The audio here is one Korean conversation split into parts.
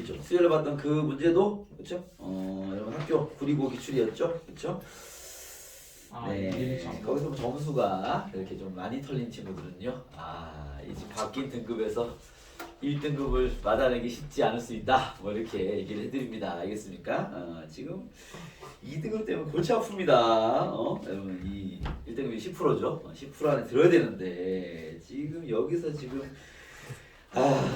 수요일에 봤던 그 문제도 그렇죠? 여러분 학교 구리고 기출이었죠, 그렇죠? 네, 거기서 뭐 점수가 이렇게 좀 많이 털린 친구들은요, 이제 바뀐 등급에서 1등급을 받아내기 쉽지 않을 수 있다, 뭐 이렇게 얘기를 해드립니다. 알겠습니까? 지금 2등급 때문에 골치 아픕니다. 여러분 이 1등급이 10%죠. 10% 안에 들어야 되는데 지금 여기서 지금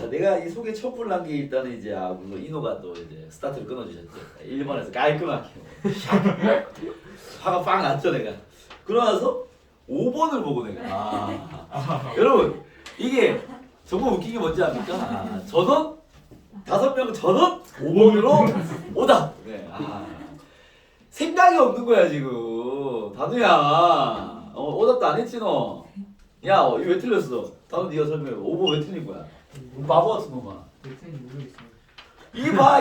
내가 이 속에 촛불 난 게 일단은 이제 물론 이노가 또 이제 스타트를 끊어주셨죠. 1번에서 깔끔하게 화가 빵 났죠 내가. 그러나서 5번을 보고 내가 여러분 이게 정말 웃긴 게 뭔지 압니까? 전원 5명 전원 5번으로 오다. 네. 생각이 없는 거야 지금. 다누야 오답도 안 했지 너. 야 이거 왜 틀렸어? 다누 네가 설명해. 5번 왜 틀린 거야? 바보 같은 놈아. 이봐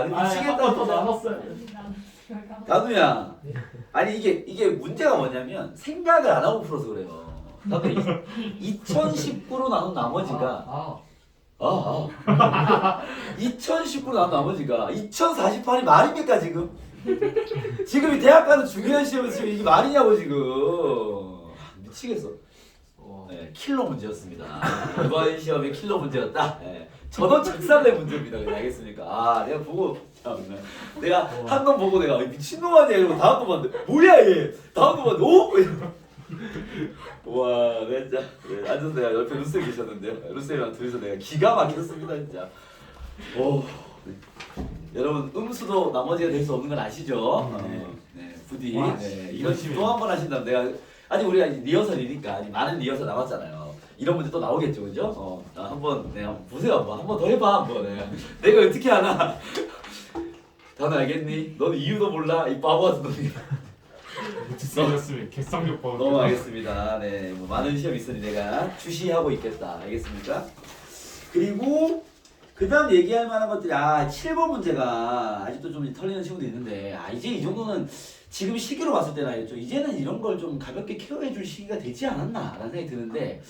미치겠다. 또 나눴어요. 다누야 아니 이게 문제가 뭐냐면 생각을 안 하고 풀어서 그래요. 다누 2019로 나눈 나머지가 2019로 나눈 나머지가 2048이 말입니까 지금? 지금 이 대학 가는 중요한 시험에서 지금 이게 말이냐고 지금. 미치겠어. 네, 킬러 문제였습니다. 이번 시험의 킬러 문제였다. 네, 전원 작살내 문제입니다. 알겠습니까? 내가 보고 내가 한 번 보고 내가 미친놈 아니야 이러고 다음 번 봤는데 뭐야 얘 다음 번 봤는데 와 내가 진짜 앉아서 내가 옆에 루쌤 계셨는데요. 루쌤이랑 둘이서 내가 기가 막혔습니다 진짜. 여러분 음수도 나머지가 될 수 없는 건 아시죠? 네, 부디 이런 또 한 번 하신다면 내가 아직 우리가 리허설이니까 아직 많은 리허설 남았잖아요. 이런 문제 또 나오겠죠, 그죠? 한번 내가 보세요, 한번 더 해봐, 한번 내가 어떻게 하나? 다들 알겠니? 너는 이유도 몰라, 이 바보 같은 놈이. 못했으면 개쌍욕법. 너무 알겠습니다. 네, 뭐 많은 시험 있으니 내가 주시하고 있겠다, 알겠습니까? 그리고 그다음 얘기할 만한 것들이 7번 문제가 아직도 좀 털리는 친구도 있는데 이제 이 정도는 지금 시기로 봤을 때는 알겠죠. 이제는 이런 걸 좀 가볍게 케어해 줄 시기가 되지 않았나 라는 생각이 드는데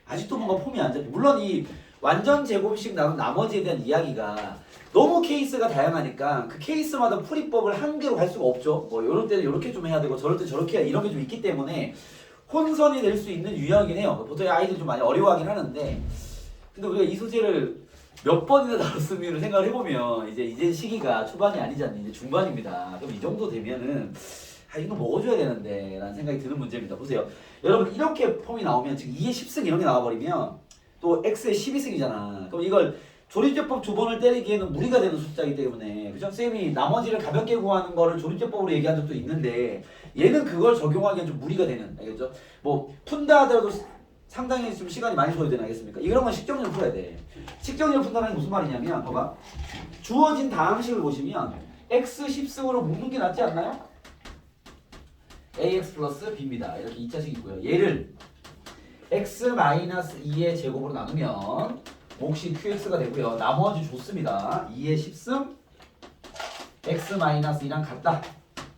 아직도 뭔가 폼이 안 잡혀. 물론 이 완전 제곱식 나눈 나머지에 대한 이야기가 너무 케이스가 다양하니까 그 케이스마다 풀이법을 한 개로 갈 수가 없죠. 뭐 이럴 때는 이렇게 좀 해야 되고 저럴 때 저렇게 해야 이런 게 좀 있기 때문에 혼선이 될 수 있는 유형이긴 해요. 보통 아이들이 좀 많이 어려워하긴 하는데 근데 우리가 이 소재를 몇 번이나 다뤘으면 생각을 해보면 이제 시기가 초반이 아니지 않니? 이제 중반입니다. 그럼 이 정도 되면은 이거 먹어줘야 되는데 라는 생각이 드는 문제입니다. 보세요. 여러분 이렇게 폼이 나오면 지금 2에 10승 이런 게 나와버리면 또 X에 12승이잖아. 그럼 이걸 조립제법 두 번을 때리기에는 무리가 되는 숫자이기 때문에 그죠? 쌤이 나머지를 가볍게 구하는 거를 조립제법으로 얘기한 적도 있는데 얘는 그걸 적용하기엔 좀 무리가 되는 알겠죠? 뭐 푼다 하더라도 상당히 좀 시간이 많이 소요되는 알겠습니까? 이런 건 식정리를 풀어야 돼. 식정리를 푼다는 게 무슨 말이냐면 봐봐. 주어진 다항식을 보시면 x 10승으로 묶는 게 낫지 않나요? ax 플러스 b입니다. 이렇게 2차식 있고요. 얘를 x 마이너스 2의 제곱으로 나누면 몫이 qx가 되고요. 나머지 좋습니다. 2의 10승 x 마이너스 2랑 같다.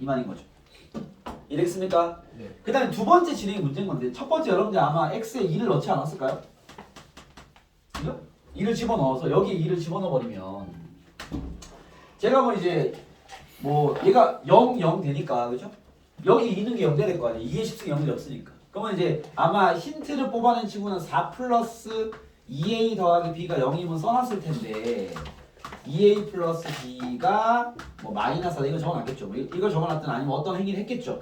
이 말인 거죠. 이랬습니까? 네. 그 다음에 두 번째 진행이 문제인 건데 첫 번째 여러분들 아마 x에 2를 넣지 않았을까요? 그죠? 2를 집어넣어서 여기에 2를 집어넣어 버리면 제가 뭐 이제 뭐 얘가 0, 0 되니까 그죠? 여기 있는 게 0 돼야 될 거 아니에요. 2의 10승 0이 없으니까. 그러면 이제 아마 힌트를 뽑아낸 친구는 4 플러스 2a 더하기 b가 0이면 써놨을 텐데 2a 플러스 b가 뭐 마이너스다 이거 적어놨겠죠. 뭐 이걸 적어놨든 아니면 어떤 행위를 했겠죠.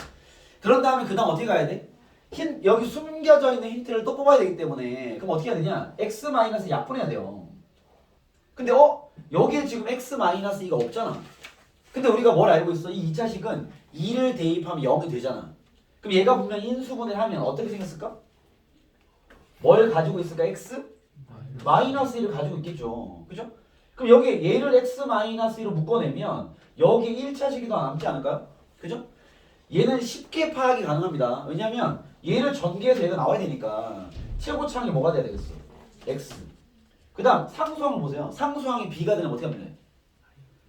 그런 다음에 그 다음 어떻게 가야 돼? 여기 숨겨져 있는 힌트를 또 뽑아야 되기 때문에 그럼 어떻게 해야 되냐? x 마이너스 약분해야 돼요. 근데 여기에 지금 x 마이너스 2가 없잖아. 근데 우리가 뭘 알고 있어? 이 2차식은 2를 대입하면 0이 되잖아. 그럼 얘가 분명 인수분해를 하면 어떻게 생겼을까? 뭘 가지고 있을까? x? 마이너스 1을 가지고 있겠죠. 그죠? 그럼 여기 얘를 x 마이너스 1로 묶어내면 여기 1차식이 더 남지 않을까요? 그죠? 얘는 쉽게 파악이 가능합니다. 왜냐면 얘를 전개해서 얘가 나와야 되니까 최고차항이 뭐가 돼야 되겠어? x. 그 다음 상수항을 보세요. 상수항이 b가 되면 어떻게 하면 돼?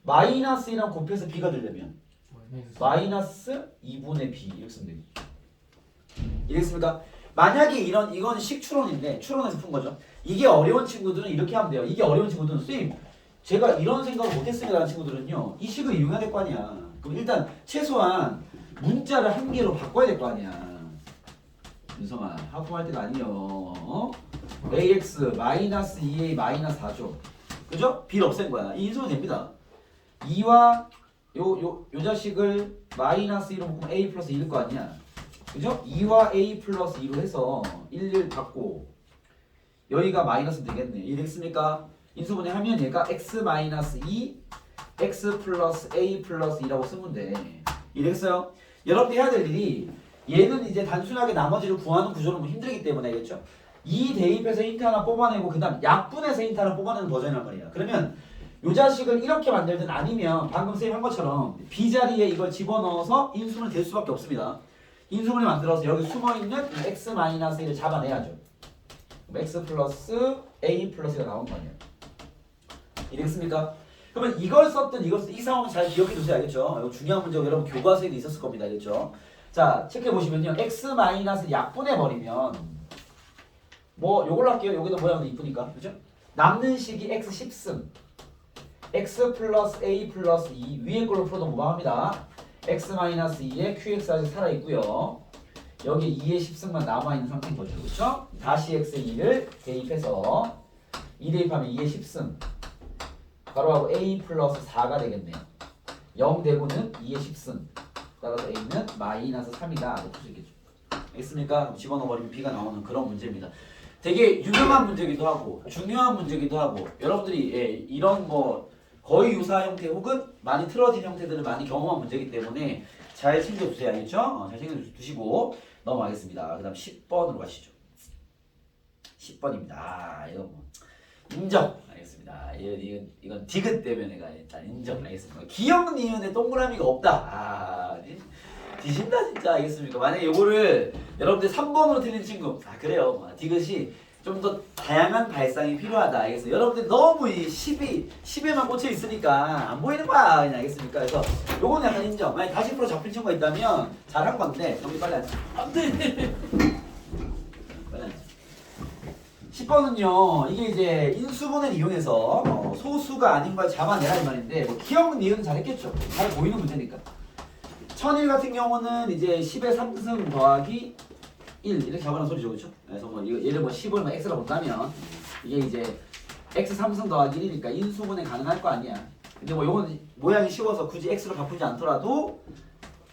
마이너스 1이랑 곱해서 b가 되려면 마이너스 2분의 b 이렇게 쓰면 됩니다. 이해했습니까? 만약에 이건 식추론인데 추론에서 푼 거죠. 이게 어려운 친구들은 이렇게 하면 돼요. 이게 어려운 친구들은 쌤 제가 이런 생각을 못했습니다라는 친구들은요 이 식을 이용해야 될 거 아니야. 그럼 일단 최소한 문자를 한 개로 바꿔야 될 거 아니야. 윤성아 하품할 때가 아니요. 어? ax 마이너스 2a 마이너스 4죠. 그죠? b를 없앤 거야. 이 인수는 됩니다. 2와 요 자식을 마이너스 2로 묶으면 a 플러스 2일 거 아니야. 그죠? 2와 a 플러스 2로 해서 1 받고 여기가 마이너스 되겠네. 이 됐습니까? 인수분해 하면 얘가 x 마이너스 2 x 플러스 a 플러스 2라고 쓰면 돼. 이해됐어요? 여러분들이 해야 될 일이 얘는 이제 단순하게 나머지를 구하는 구조는 뭐 힘들기 때문에 알겠죠? 2 대입해서 힌트 하나 뽑아내고 그 다음 약분해서 힌트 하나 뽑아내는 버전이란 말이야. 그러면 요 자식을 이렇게 만들든 아니면 방금 쌤이 한 것처럼 b자리에 이걸 집어넣어서 인수분해 될 수밖에 없습니다. 인수분해 만들어서 여기 숨어있는 x 마이너스 1을 잡아내야죠. 그럼 x 플러스 a 플러스가 나온 거 아니야. 이해됐습니까? 그러면 이걸 썼든 이걸 썼든 이 상황을 잘 기억해 두세요. 알겠죠? 이거 중요한 문제고 여러분 교과서에도 있었을 겁니다. 알겠죠? 자, 체크해 보시면요. x 마이너스 약분해 버리면 뭐 요걸로 할게요. 여기도 모양도 이쁘니까. 그죠? 남는 식이 x 10승 x 플러스 a 플러스 2 위에 걸로 풀어도 무방합니다. x 마이너스 2에 qx 아직 살아있고요. 여기 2의 10승만 남아있는 상태인 거죠. 그렇죠? 다시 x의 2를 대입해서 2 대입하면 2의 10승 바로하고 a 플러스 4가 되겠네요. 0 되고는 2의 10승 따라서 a는 마이너스 3이다 이렇게 수 있겠죠. 알겠습니까? 집어넣어버리면 b가 나오는 그런 문제입니다. 되게 유명한 문제기도 하고 중요한 문제기도 하고 여러분들이 이런 뭐 거의 유사한 형태 혹은 많이 틀어진 형태들을 많이 경험한 문제이기 때문에 잘 챙겨주세요. 알겠죠? 잘 챙겨두시고 넘어가겠습니다. 그 다음 10번으로 가시죠. 10번입니다. 이거 뭐 인정. 알겠습니다. 이건 디귿 때문에 내가 일단 인정하겠습니다. 기억 니은에 동그라미가 없다. 뒤진다 진짜. 알겠습니까? 만약에 요거를 여러분들 3번으로 틀린 친구 그래요. 디귿이 좀 더 다양한 발상이 필요하다. 알겠어요? 여러분들 너무 이 10에만 꽂혀 있으니까 안 보이는 거야. 그냥 알겠습니까? 그래서 요거는 약간 인정. 만약 다시 프로 잡힌 친구가 있다면 잘한 건데 정리 빨리 앉아. 안 돼. 빨리 앉아. 10번은요. 이게 이제 인수분해를 이용해서 소수가 아닌 걸 잡아내라 이 말인데 뭐 기억 니은 잘했겠죠. 잘 보이는 문제니까. 1001 같은 경우는 이제 10의 3승 더하기 1 이렇게 잡아놓은 소리죠. 그렇죠? 그래서 뭐 얘를 뭐 10을 뭐 x라 본다면 이게 이제 x 3승 더하기 1이니까 인수분해 가능할 거 아니야. 근데 뭐 요건 모양이 쉬워서 굳이 x로 바꾸지 않더라도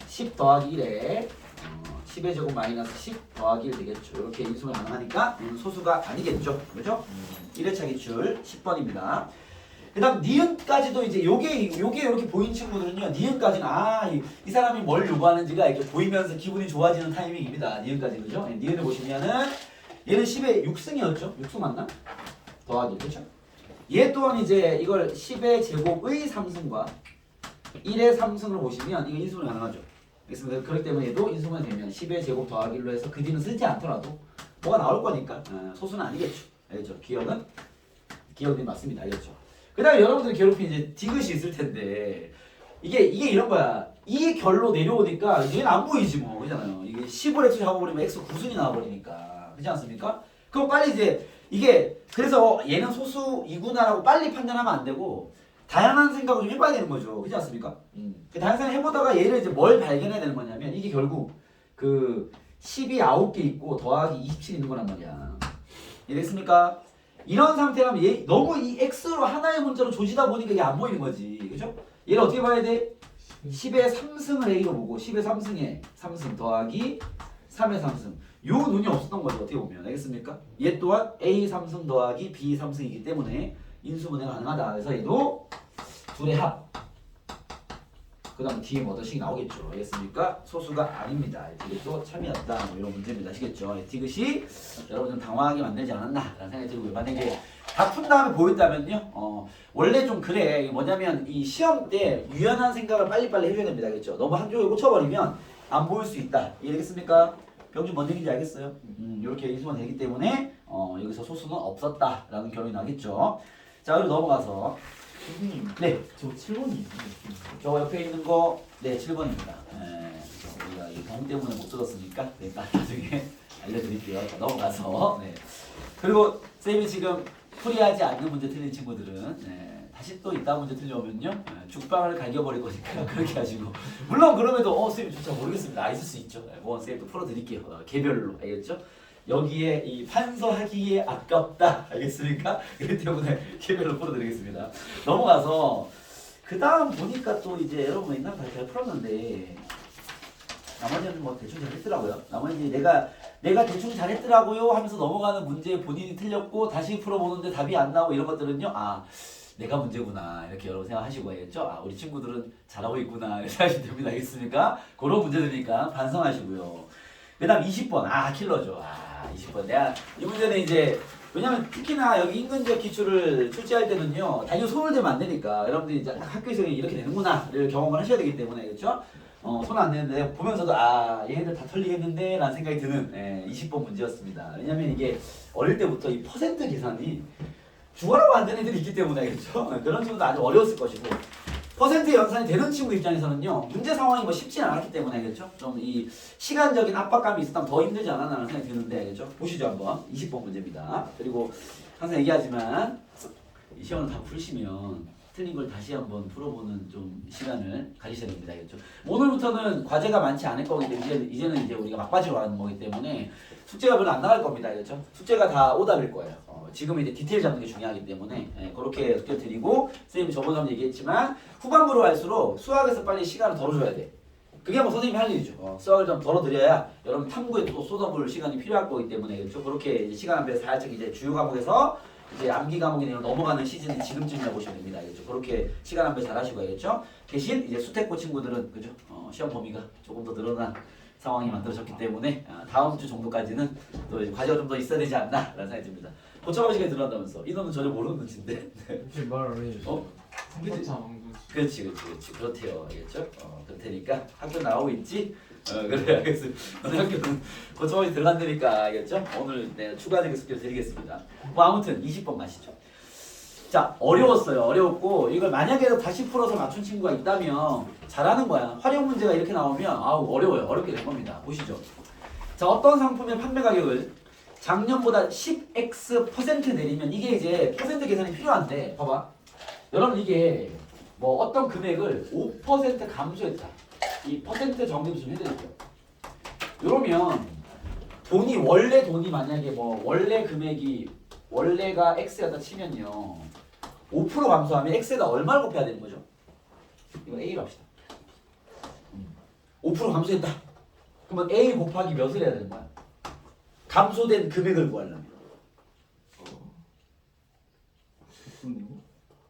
10 더하기 1에 10의 제곱 마이너스 10 더하기 1 되겠죠. 이렇게 인수분해 가능하니까 소수가 아니겠죠. 그렇죠? 1회차 기출 10번입니다. 그 다음 니은까지도 이제 요게 이렇게 보인 친구들은요 니은까지는 이 사람이 뭘 요구하는지가 이렇게 보이면서 기분이 좋아지는 타이밍입니다. 니은까지 그죠? 니은을 보시면은 얘는 10의 6승이었죠? 6승 맞나? 더하기 그렇죠? 얘 또한 이제 이걸 10의 제곱의 3승과 1의 3승으로 보시면 이거 인수분해 가능하죠. 알겠습니다. 그렇기 때문에 얘도 인수분해 되면 10의 제곱 더하기 1로 해서 그 뒤는 쓰지 않더라도 뭐가 나올 거니까 소수는 아니겠죠. 알겠죠? 기억은 맞습니다. 알겠죠? 그 다음에 여러분들이 괴롭힌 이제 디귿이 있을 텐데 이게 이런 거야. 이 결로 내려오니까 얘는 안 보이지 뭐 그잖아요. 이게 10을 x 잡아버리면 x 9승이 나와버리니까 그렇지 않습니까? 그럼 빨리 이제 이게 그래서 얘는 소수이구나라고 빨리 판단하면 안 되고 다양한 생각을 좀 해봐야 되는 거죠. 그렇지 않습니까? 그 다양한 생각 해보다가 얘를 이제 뭘 발견해야 되는 거냐면 이게 결국 그 10이 9개 있고 더하기 27 있는 거란 말이야. 이해됐습니까? 이런 상태라면 얘 너무 이 x로 하나의 문자로 조지다 보니까 이게 안 보이는 거지. 그죠? 얘를 어떻게 봐야 돼? 10의 3승을 a로 보고 10의 3승에 3승 더하기 3의 3승. 요 눈이 없었던 거죠. 어떻게 보면. 알겠습니까? 얘 또한 a 3승 더하기 b 3승이기 때문에 인수분해가 가능하다. 그래서 얘도 둘의 합. 그 다음 뒤에 뭐 어떤 식이 나오겠죠. 알겠습니까? 소수가 아닙니다. 디귿도 참이었다. 뭐 이런 문제입니다. 아시겠죠? 디귿이 여러분 좀 당황하게 만들지 않았나? 라는 생각이 들고요. 만약에 다 푼 다음에 보였다면요. 원래 좀 그래. 뭐냐면 이 시험 때 유연한 생각을 빨리빨리 해줘야 됩니다. 알겠죠? 너무 한쪽에 꽂혀버리면 안 보일 수 있다. 이해되겠습니까? 병준 뭔 얘기인지 알겠어요? 이렇게 인수가 되기 때문에 여기서 소수는 없었다라는 결론이 나겠죠. 자, 그리고 넘어가서 선생님 네. 저 7번이 저 옆에 있는 거, 네, 7번입니다. 우리가 이 경 때문에 못 들었으니까, 네, 나중에 알려드릴게요. 자, 넘어가서, 네. 그리고 쌤이 지금 풀이하지 않는 문제 틀린 친구들은, 네, 다시 또 이따 문제 틀려오면요 죽방을 갈겨버릴 거니까 그렇게 하시고 물론 그럼에도 선생님 저 잘 모르겠습니다. 있을 수 있죠. 뭐 선생님 또 풀어드릴게요. 개별로 알겠죠? 여기에 이 판서하기에 아깝다 알겠습니까? 그렇기 때문에 개별로 풀어드리겠습니다. 넘어가서 그 다음 보니까 또 이제 여러분 옛날 잘 풀었는데 나머지는 뭐 대충 잘했더라고요. 나머지 내가 대충 잘했더라고요 하면서 넘어가는 문제 본인이 틀렸고 다시 풀어보는데 답이 안 나오고 이런 것들은요. 내가 문제구나 이렇게 여러분 생각하시고 알겠죠? 우리 친구들은 잘하고 있구나 이렇게 생각하시면 됩니다. 알겠습니까? 그런 문제들이니까 반성하시고요. 그 다음 20번 킬러죠. 20번 내가 이 문제는 이제 왜냐면 특히나 여기 인근지역 기출을 출제할 때는요 당연히 손을 대면 안 되니까 여러분들이 이제 학교에서 이렇게 되는구나를 경험을 하셔야 되기 때문에 그렇죠? 손 안 대는데 보면서도 얘네들 다 털리겠는데 라는 생각이 드는 20번 문제였습니다. 왜냐면 이게 어릴 때부터 이 퍼센트 계산이 죽어라고 안 되는 애들이 있기 때문에 그렇죠? 그런 친구도 아주 어려웠을 것이고 퍼센트 연산이 되는 친구 입장에서는요 문제 상황이 뭐 쉽지는 않았기 때문에 그렇죠? 좀 이 시간적인 압박감이 있었다면 더 힘들지 않았나 라는 생각이 드는데 그렇죠? 보시죠 한번 20번 문제입니다. 그리고 항상 얘기하지만 이 시험을 다 풀시면 틀린 걸 다시 한번 풀어보는 좀 시간을 가지셔야 됩니다. 그렇죠? 오늘부터는 과제가 많지 않을 거기 때문에 이제는 이제 우리가 막바지로 가는 거기 때문에 숙제가 별로 안 나갈 겁니다. 그렇죠? 숙제가 다 오답일 거예요. 지금은 이제 디테일 잡는 게 중요하기 때문에 그렇게 숙제 드리고 선생님이 저번에 한번 얘기했지만 후반부로 갈수록 수학에서 빨리 시간을 덜어줘야 돼. 그게 뭐 선생님이 할 일이죠. 수학을 좀 덜어드려야 여러분 탐구에 또 쏟아볼 시간이 필요할 거기 때문에 그렇죠? 그렇게 이제 시간 안배에 살짝 이제 주요 과목에서 이제 암기 과목이 넘어가는 시즌이 지금쯤이라고 보시면 됩니다. 알겠죠? 그렇게 시간 안배 잘 하시고 알겠죠? 대신 이제 수태고 친구들은 그죠? 시험 범위가 조금 더 늘어난 상황이 만들어졌기 때문에 다음 주 정도까지는 또 이제 과제가 좀 더 있어야 되지 않나 라는 생각이 듭니다. 고쳐방 시간이 들어간다면서 인원은 전혀 모르는 눈치인데 혹시 말안 해주세요. 그렇지 그렇대요. 알겠죠? 그렇다니까 학교 나오고 있지? 그래 알겠습니다. 너네 학교는 고쳐방이 들어간다니까 알겠죠? 오늘 내가 추가적인 숙제를 드리겠습니다. 뭐 아무튼 20번 가시죠. 자 어려웠어요. 어려웠고 이걸 만약에 다시 풀어서 맞춘 친구가 있다면 잘하는 거야. 활용 문제가 이렇게 나오면 어려워요. 어렵게 된 겁니다. 보시죠. 자 어떤 상품의 판매 가격을 작년보다 10x% 내리면 이게 이제 퍼센트 계산이 필요한데 봐봐. 여러분 이게 뭐 어떤 금액을 5% 감소했다. 이 퍼센트 정리도 좀 해드릴게요. 이러면 원래 돈이 만약에 뭐 원래 금액이 원래가 x였다 치면요 5% 감소하면 x에다 얼마를 곱해야 되는 거죠? 이거 a로 합시다. 5% 감소했다. 그러면 a 곱하기 몇을 해야 되는 거야? 감소된 금액을 구하려면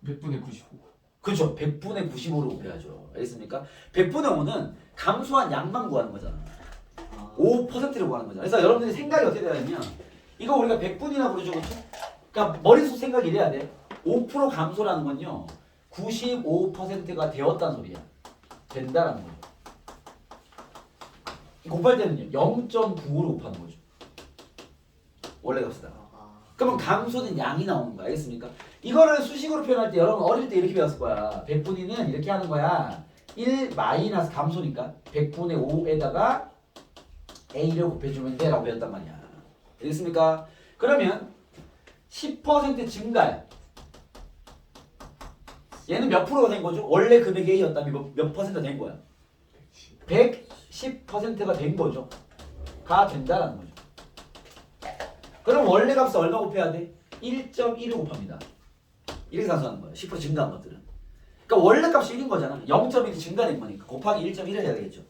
100분의 95. 그렇죠. 100분의 95로 곱해야죠. 알겠습니까? 100분의 5는 감소한 양만 구하는 거잖아. 5%를 구하는 거잖아. 그래서 여러분들이 생각이 어떻게 되냐면 이거 우리가 100분이나 부르죠. 그렇죠? 그러니까 머릿속 생각이 이래야 돼. 5% 감소라는 건요. 95%가 되었다는 소리야. 된다라는 거죠. 곱할 때는요. 0.95로 곱하는 거죠. 원래 값이다. 그러면 감소된 양이 나오는 거야. 알겠습니까? 이거를 수식으로 표현할 때 여러분 어릴 때 이렇게 배웠을 거야. 100분위는 이렇게 하는 거야. 1 마이너스 감소니까 100분의 5에다가 A를 곱해주면 돼 라고 배웠단 말이야. 알겠습니까? 그러면 10% 증가야. 얘는 몇 프로가 된 거죠? 원래 금액이 A였다면 몇 퍼센트가 된 거야? 110%가 된 거죠. 가 된다라는 거죠. 그럼 원래 값을 얼마 곱해야 돼? 1.1을 곱합니다. 이렇게 산수하는 거예요. 10% 증가한 것들은. 그러니까 원래 값이 1인 거잖아. 0.1이 증가된 거니까 곱하기 1.1을 해야 되겠죠.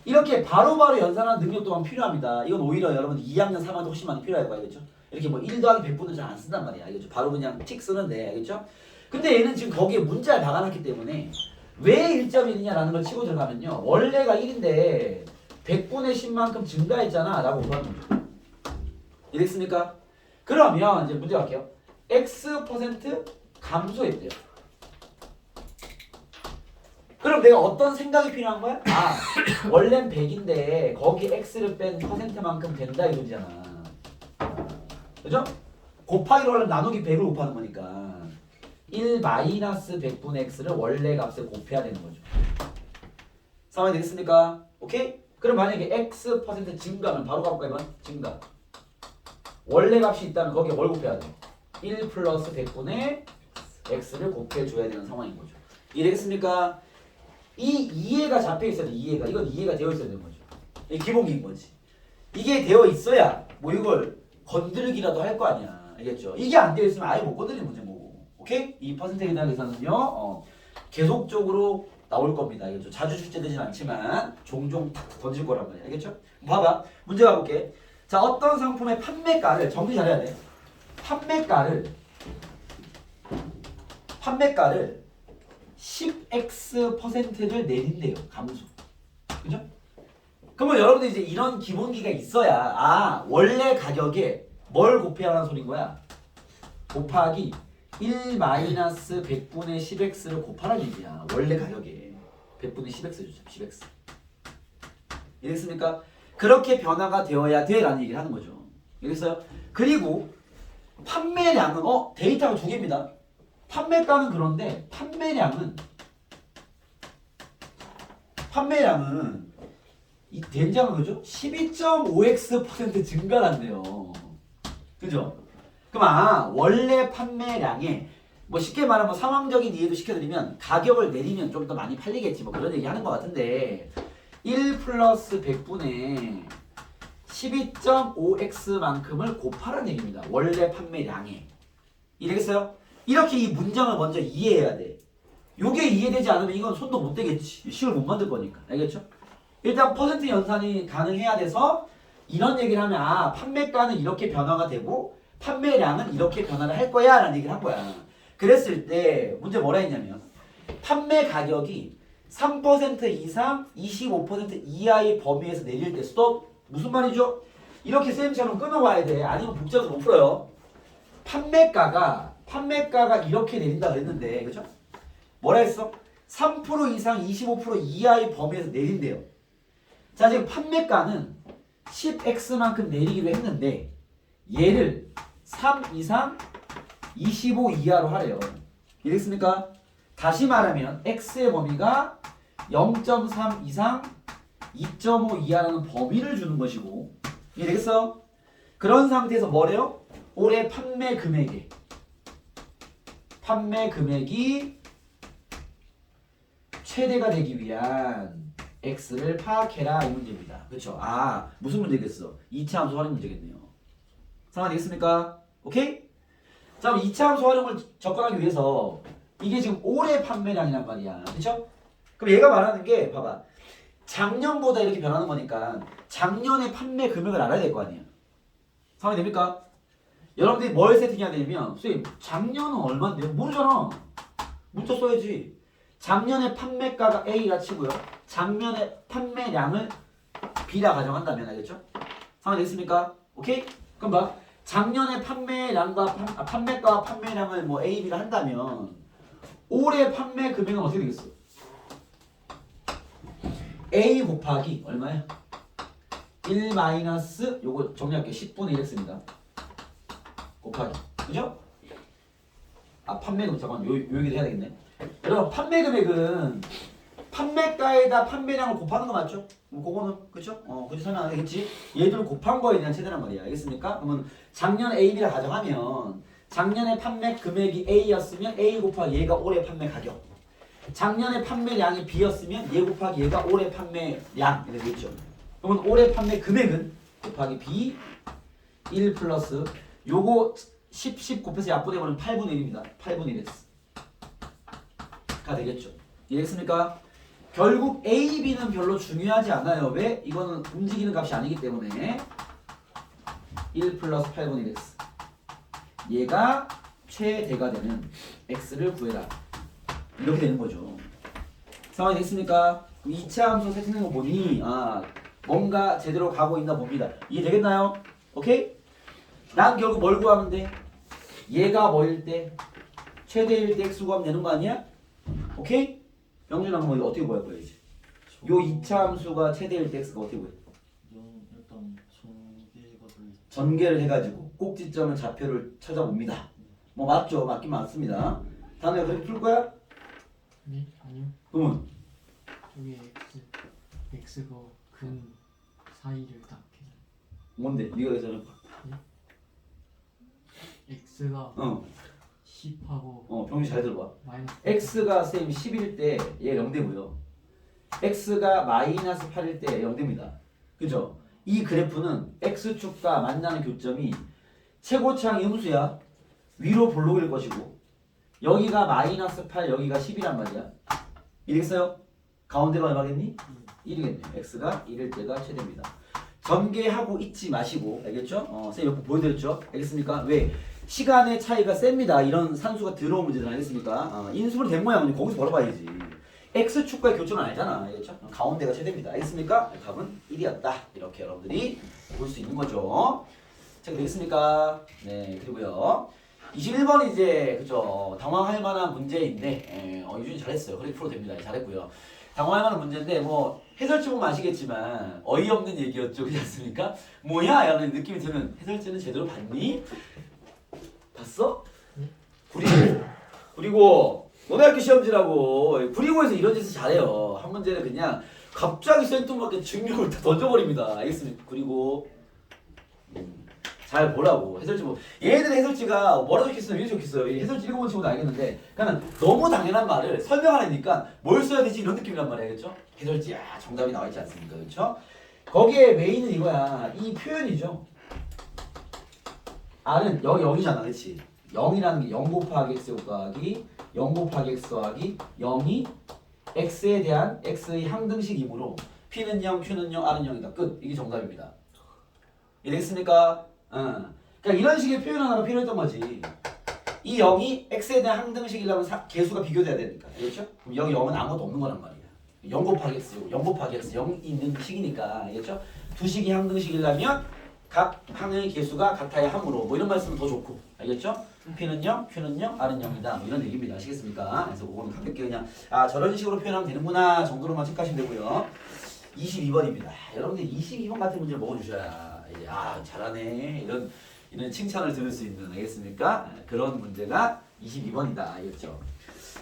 이렇게 바로바로 연산하는 능력 또한 필요합니다. 이건 오히려 여러분 2학년 3학년 훨씬 많이 필요할 거야. 알겠죠? 이렇게 뭐 1 더하기 100분은 잘 안 쓴단 말이야. 알겠죠? 바로 그냥 틱 쓰는데. 알겠죠? 근데 얘는 지금 거기에 문자를 박아놨기 때문에 왜 1.1이냐라는 걸 치고 들어가면요. 원래가 1인데 100분의 10만큼 증가했잖아. 라고 구하는 거죠. 이랬습니까? 그러면 이제 문제 갈게요. X% 감소했대요. 그럼 내가 어떤 생각이 필요한 거야? 원래는 100인데 거기 X를 뺀 퍼센트만큼 된다 이거잖아. 그죠? 곱하기로 하려면 나누기 100을 곱하는 거니까 1 마이너스 100분의 X를 원래 값에 곱해야 되는 거죠. 상황이 되겠습니까? 오케이? 그럼 만약에 X% 증가면 바로 가볼까 이번? 증가. 원래 값이 있다면 거기에 뭘 곱해야 돼? 1 플러스 100분의 x를 곱해줘야 되는 상황인 거죠. 이해되겠습니까? 이 이해가 잡혀 있어야 돼. 이해가. 이건 이해가 되어 있어야 되는 거죠. 이게 기본기인 거지. 이게 되어 있어야 뭐 이걸 건드리기라도 할 거 아니야. 알겠죠? 이게 안 되어 있으면 아예 못 건드리는 문제인 거고. 오케이? 이 퍼센테이지에 대한 계산은요. 계속적으로 나올 겁니다. 알겠죠? 자주 출제되진 않지만 종종 탁 던질 거란 말이야. 알겠죠? 봐봐. 문제 가볼게. 자, 어떤 상품의 판매가를 정리 잘해야 돼. 판매가를 10x%를 내린대요. 감소. 그죠? 그러면 여러분들 이제 이런 기본기가 있어야 원래 가격에 뭘 곱해야 하는 소린 거야? 곱하기 1-100분의 10x를 곱하라는 얘기야. 원래 가격에 100분의 10x죠. 10x. 이해됐습니까? 그렇게 변화가 되어야 돼 라는 얘기를 하는 거죠. 알겠어요? 그리고 판매량은 데이터가 두 개입니다. 판매가는 그런데 판매량은 이 된장은 그죠? 12.5x% 증가한대요. 그죠? 그럼 원래 판매량에 뭐 쉽게 말하면 상황적인 이해도 시켜드리면 가격을 내리면 좀 더 많이 팔리겠지 뭐 그런 얘기 하는 것 같은데 1 플러스 100분의 12.5x만큼을 곱하라는 얘기입니다. 원래 판매량에. 이해되겠어요? 이렇게 이 문장을 먼저 이해해야 돼. 요게 이해되지 않으면 이건 손도 못 대겠지. 식을 못 만들 거니까. 알겠죠? 일단 퍼센트 연산이 가능해야 돼서 이런 얘기를 하면 판매가는 이렇게 변화가 되고 판매량은 이렇게 변화를 할 거야 라는 얘기를 한 거야. 그랬을 때 문제 뭐라 했냐면 판매 가격이 3% 이상 25% 이하의 범위에서 내릴 때 스톱. 무슨 말이죠? 이렇게 쌤처럼 끊어와야 돼. 아니면 복잡해서 못 풀어요. 판매가가 이렇게 내린다 그랬는데 그죠? 뭐라 했어? 3% 이상 25% 이하의 범위에서 내린대요. 자, 지금 판매가는 10x만큼 내리기로 했는데 얘를 3 이상 25 이하로 하래요. 이해됐습니까? 다시 말하면 x의 범위가 0.3 이상 2.5 이하라는 범위를 주는 것이고 이해되겠어? 그런 상태에서 뭐래요? 올해 판매 금액이 최대가 되기 위한 x를 파악해라 이 문제입니다. 그렇죠? 무슨 문제겠어? 2차 함수 활용 문제겠네요. 상황되겠습니까? 오케이? 자, 그럼 2차 함수 활용을 접근하기 위해서 이게 지금 올해 판매량이란 말이야. 그렇죠? 그럼 얘가 말하는 게 봐봐. 작년보다 이렇게 변하는 거니까 작년의 판매 금액을 알아야 될 거 아니에요. 상황이 됩니까? 여러분들이 뭘 세팅해야 되냐면 선생님 작년은 얼마인데요? 모르잖아. 문자 써야지. 작년에 판매가가 A가 치고요. 작년에 판매량을 B라 가정한다면 알겠죠? 상황이 되겠습니까? 오케이? 그럼 봐. 작년에 판매가와 판매량을 뭐 A, B를 한다면 올해 판매 금액은 어떻게 되겠어? A 곱하기 얼마야? 1 마이너스 요거 정리할게요. 10분의 1x입니다. 곱하기. 그죠? 판매금 잠깐만 요 얘기도 해야 되겠네. 여러분 판매 금액은 판매가에다 판매량을 곱하는 거 맞죠? 그거는 그쵸? 굳이 설명 안 하겠지? 얘들을 곱한 거에 대한 최대란 말이야. 알겠습니까? 그러면 작년 A, B라 가정하면 작년에 판매 금액이 A였으면 A 곱하기 얘가 올해 판매 가격. 작년에 판매량이 B였으면 얘 곱하기 얘가 올해 판매량 이렇게 되겠죠. 그러면 올해 판매 금액은 곱하기 B 1 플러스 요거 10 곱해서 약분해버리면 8분의 1입니다. 8분의 1x 가 되겠죠. 이해했습니까? 결국 A, B는 별로 중요하지 않아요. 왜? 이거는 움직이는 값이 아니기 때문에 1 플러스 8분의 1x 얘가 최대가 되는 x를 구해라. 이렇게 되는 거죠. 상황이 됐습니까? 2차 함수 세팅된 거 보니 뭔가 제대로 가고 있나 봅니다. 이해되겠나요? 오케이? 난 결국 뭘 구하면 돼? 얘가 뭐일 때? 최대일 때 x 구하면 되는 거 아니야? 오케이? 영준아 그럼 어떻게 구할 거야 이제? 요 2차 함수가 최대일 때 x가 어떻게 구해? 일단 전개를 해가지고 꼭지점의 좌표를 찾아봅니다. 뭐 맞죠? 맞긴 맞습니다. 다음에 그렇게 풀 거야? 네? 아니요. 그러면 여기 x가 근 사이를 딱 계산. 뭔데? 네가 계산해 봐. x가 10하고 병신 잘 들어봐. 마이너스 x가 쌤 10일 때 얘 0되고요. x가 마이너스 8일 때 0됩니다. 그죠? 이 그래프는 x축과 만나는 교점이 최고차항 음수야. 위로 볼록일 것이고 여기가 마이너스 8 여기가 10이란 말이야. 이랬어요? 가운데가 얼마겠니? 1이겠네요. x가 1일 때가 최대입니다. 전개하고 잊지 마시고 알겠죠? 쌤 몇 번 보여드렸죠? 알겠습니까? 왜? 시간의 차이가 셉니다. 이런 산수가 들어온 문제들 알겠습니까? 인수분해 된 모양은 거기서 벌어봐야지. x축과의 교점은 알잖아. 알겠죠? 가운데가 최대입니다. 알겠습니까? 답은 1이었다. 이렇게 여러분들이 볼 수 있는 거죠. 자, 되겠습니까? 네, 그리고요. 21번 이제 그죠? 당황할 만한 문제인데 유준이 잘했어요. 그렇게 풀어도 됩니다. 잘했고요. 당황할 만한 문제인데 뭐 해설지 보면 아시겠지만 어이없는 얘기였죠. 그렇지 않습니까? 뭐야? 라는 느낌이 드는 해설지는 제대로 봤니? 봤어? 그리고 고등학교 시험지라고 구리고에서 이런 짓을 잘해요. 한 문제는 그냥 갑자기 생뚱맞게 증명을 다 던져버립니다. 알겠습니까? 그리고 잘 보라고 해설지 뭐 얘네들의 해설지가 뭐라 적혔어요? 이렇게 적혔어요. 이 해설지 읽어본 친구도 알겠는데 그러니까 너무 당연한 말을 설명하려니까 뭘 써야 되지 이런 느낌이란 말이야. 알겠죠? 해설지 정답이 나와 있지 않습니까? 그렇죠? 거기에 메인은 이거야. 이 표현이죠. R은 여기잖아. 그렇지? 0이라는 게 0 곱하기 x 곱하기 0 곱하기 x 더하기 0이 x에 대한 x의 항등식이므로 p는 0, q는 0, r은 0이다. 끝. 이게 정답입니다. 이해됐습니까? 그러니까 이런 식의 표현 하나가 필요했던 거지. 이 0이 x에 대한 항등식이라면 개수가 비교돼야 되니까. 알겠죠? 그럼 여기 0은 아무것도 없는 거란 말이야. 0 곱하기 x, 0 곱하기 x, 0이 있는 식이니까. 알겠죠? 두 식이 항등식이라면 각 항의 개수가 같아야 하므로 뭐 이런 말씀은 더 좋고. 알겠죠? p는 0, q는 0, r은 0이다. 뭐 이런 얘기입니다. 아시겠습니까? 그래서 그거는 가볍게 그냥 저런 식으로 표현하면 되는구나 정도로만 체크하시면 되고요. 22번입니다. 여러분들 22번 같은 문제를 먹어주셔야 이제 잘하네 이런 칭찬을 들을 수 있는 알겠습니까? 그런 문제가 22번이다. 알겠죠?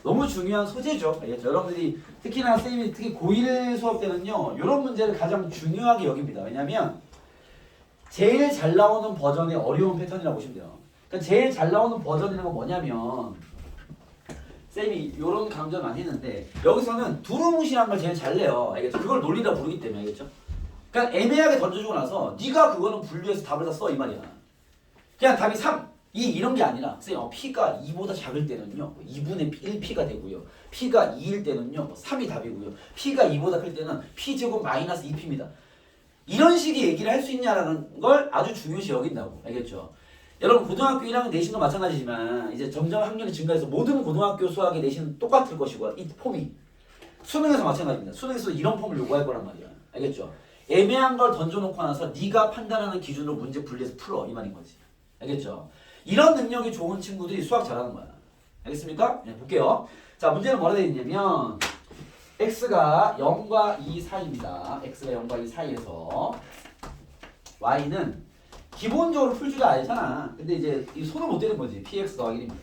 너무 중요한 소재죠. 알겠죠? 여러분들이 특히나 쌤이 특히 고1 수업 때는요 이런 문제를 가장 중요하게 여깁니다. 왜냐하면 제일 잘 나오는 버전의 어려운 패턴이라고 보시면 돼요. 그러니까 제일 잘 나오는 버전이라는 건 뭐냐면 쌤이 이런 강조를 많이 했는데 여기서는 두루뭉실한 걸 제일 잘 내요. 알겠죠? 그걸 논리라 부르기 때문에. 알겠죠? 그러니까 애매하게 던져주고 나서 네가 그거는 분류해서 답을 다 써 이 말이야. 그냥 답이 3, 2 이런 게 아니라 쌤 P가 2보다 작을 때는요 2분의 1P가 되고요. P가 2일 때는요 3이 답이고요. P가 2보다 클 때는 P제곱 마이너스 2P입니다. 이런 식의 얘기를 할 수 있냐라는 걸 아주 중요시 여긴다고. 알겠죠? 여러분 고등학교 1학년 내신도 마찬가지지만 이제 점점 학년이 증가해서 모든 고등학교 수학의 내신은 똑같을 것이고 이 폼이 수능에서 마찬가지입니다. 수능에서 이런 폼을 요구할 거란 말이야. 알겠죠? 애매한 걸 던져놓고 나서 네가 판단하는 기준으로 문제 분리해서 풀어 이 말인 거지. 알겠죠? 이런 능력이 좋은 친구들이 수학 잘하는 거야. 알겠습니까? 네, 볼게요. 자, 문제는 뭐라 되어 있냐면 x가 0과 2 사이입니다. x가 0과 2 사이에서 y는 기본적으로 풀 줄 알잖아. 근데 이제 이 손을 못 대는 거지. px 더하기 1입니다.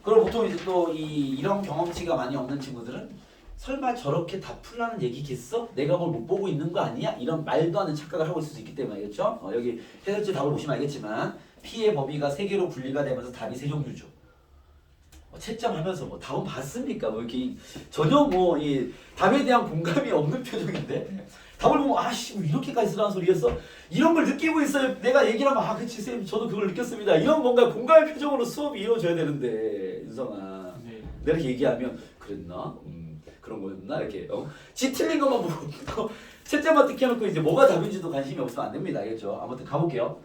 그리고 보통 이제 또 이런 경험치가 많이 없는 친구들은 설마 저렇게 다 풀라는 얘기겠어? 내가 뭘 못 보고 있는 거 아니야? 이런 말도 안 되는 착각을 하고 있을 수 있기 때문에 알겠죠? 여기 해설지 답을 보시면 알겠지만 p의 범위가 3개로 분리가 되면서 답이 3종류죠. 채점하면서 뭐 답은 봤습니까? 뭐 이렇게 전혀 뭐 이 답에 대한 공감이 없는 표정인데 답을 보면 아씨 뭐 이렇게까지 쓰라는 소리였어? 이런 걸 느끼고 있어요. 내가 얘기를 하면 그치 쌤 저도 그걸 느꼈습니다. 이런 뭔가 공감의 표정으로 수업이 이루어져야 되는데 윤성아 내가 얘기하면 그랬나? 그런 거였나? 이렇게 지 틀린 것만 보고 채점만 뜯겨놓고 이제 뭐가 답인지도 관심이 없으면 안 됩니다. 알겠죠? 아무튼 가볼게요.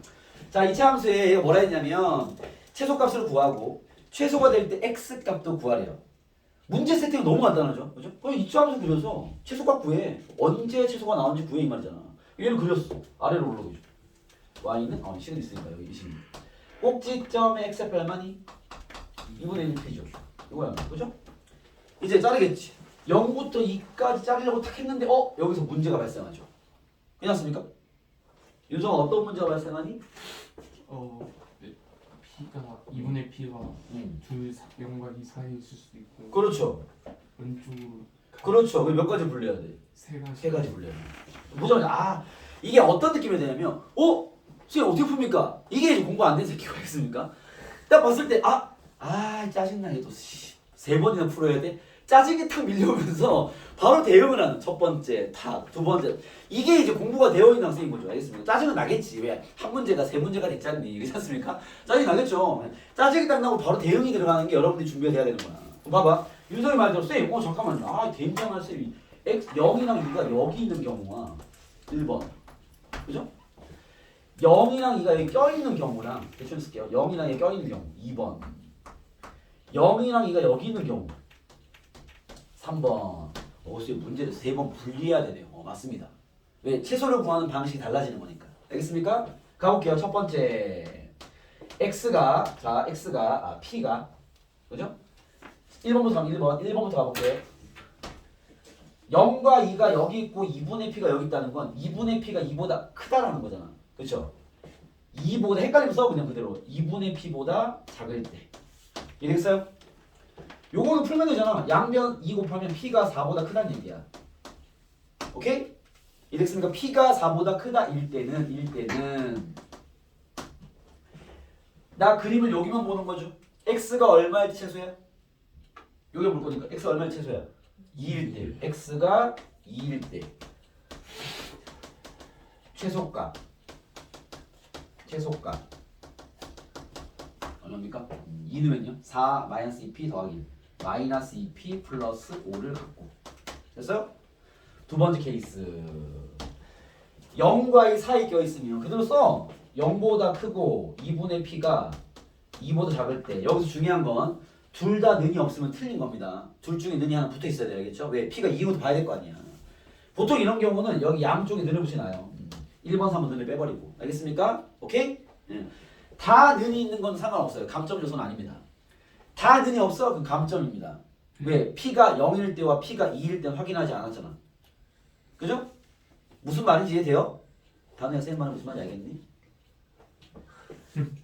자, 이차 함수에 뭐라 했냐면 최소값을 구하고 최소가 될 때 x 값도 구하래요. 문제 세팅은 너무 간단하죠, 그죠? 이차 함수 그려서 최소값 구해. 언제 최소가 나오는지 구해 이 말이잖아. 얘를 그렸어. 아래로 올라오죠. y는 식은 있으니까 여기 20. 꼭지점의 x의 얼마니? 2분의 1p죠. 이거야, 그죠? 이제 자르겠지. 0부터 2까지 자르려고 탁 했는데 여기서 문제가 발생하죠. 괜찮습니까? 윤성아 어떤 문제가 발생하니? P가 2분의 P가 둘 0과 2 사이에 있을 수도 있고 그렇죠. 왼쪽으로 그렇죠. 몇 가지 분류해야 돼? 세 가지 분류해야 돼. 보자마자 이게 어떤 느낌이 되냐면 선생님 어떻게 풉니까? 이게 공부 안 된 새끼가 있습니까? 딱 봤을 때 짜증나게 또 세 번이나 풀어야 돼. 짜증이 탁 밀려오면서 바로 대응을 하는 첫 번째, 두 번째. 이게 이제 공부가 되어 있는 학생인 거죠. 알겠습니까? 짜증은 나겠지. 왜? 한 문제가 세 문제가 됐지 않니? 그렇지 않습니까? 짜증이 나겠죠. 짜증이 딱 나고 바로 대응이 들어가는 게 여러분들이 준비가 돼야 되는 거야. 봐봐. 윤석이 말대로 쌤, 잠깐만요. 대입장할 쌤이 X 0이랑 2가 여기 있는 경우와 1번. 그죠? 0이랑 2가 여기 껴있는 경우랑 대충 쓸게요. 0이랑 2가 껴있는 경우 2번. 0이랑 2가 여기 있는 경우 3번. 쌤 문제를 3번 분리해야 되네요. 맞습니다. 왜? 최소를 구하는 방식이 달라지는 거니까. 알겠습니까? 가볼게요. 첫 번째. P가 그죠? 1번부터 가면 1번부터 가볼게요. 0과 2가 여기 있고 2분의 P가 여기 있다는 건 2분의 P가 2보다 크다라는 거잖아. 그렇죠? 2보다 헷갈리면 써 그냥 그대로. 2분의 P보다 작을 때. 이해됐어요? 요거는 풀면 되잖아. 양변 2 곱하면 P가 4보다 크다는 얘기야. 오케이? 이랬으니까 P가 4보다 크다 일 때는 나 그림을 여기만 보는 거죠. X가 얼마일 때 최소야? 여기 볼 거니까 X가 얼마일 때 최소야? 2일 때. X가 2일 때 최소값 얼마입니까? 2넣으면요 4 마이너스 2P 더하기 1 마이너스 2P 플러스 5를 갖고 됐어요? 두 번째 케이스 0과 2 사이 껴있으면 그대로 써 0보다 크고 2분의 P가 2보다 작을 때 여기서 중요한 건 둘 다 는이 없으면 틀린 겁니다. 둘 중에 는이 하나 붙어 있어야 돼야겠죠? 왜? P가 2부터 봐야 될 거 아니야. 보통 이런 경우는 여기 양쪽에 는을 붙여놔요. 1번, 3번 는을 빼버리고 알겠습니까? 오케이? 다 는이 있는 건 상관없어요. 감점 요소는 아닙니다. 다 는이 없어? 그럼 감점입니다. 왜? P가 0일 때와 P가 2일 때는 확인하지 않았잖아. 그죠? 무슨 말인지 이해돼요? 다음에 쌤 말은 무슨 말인지 알겠니?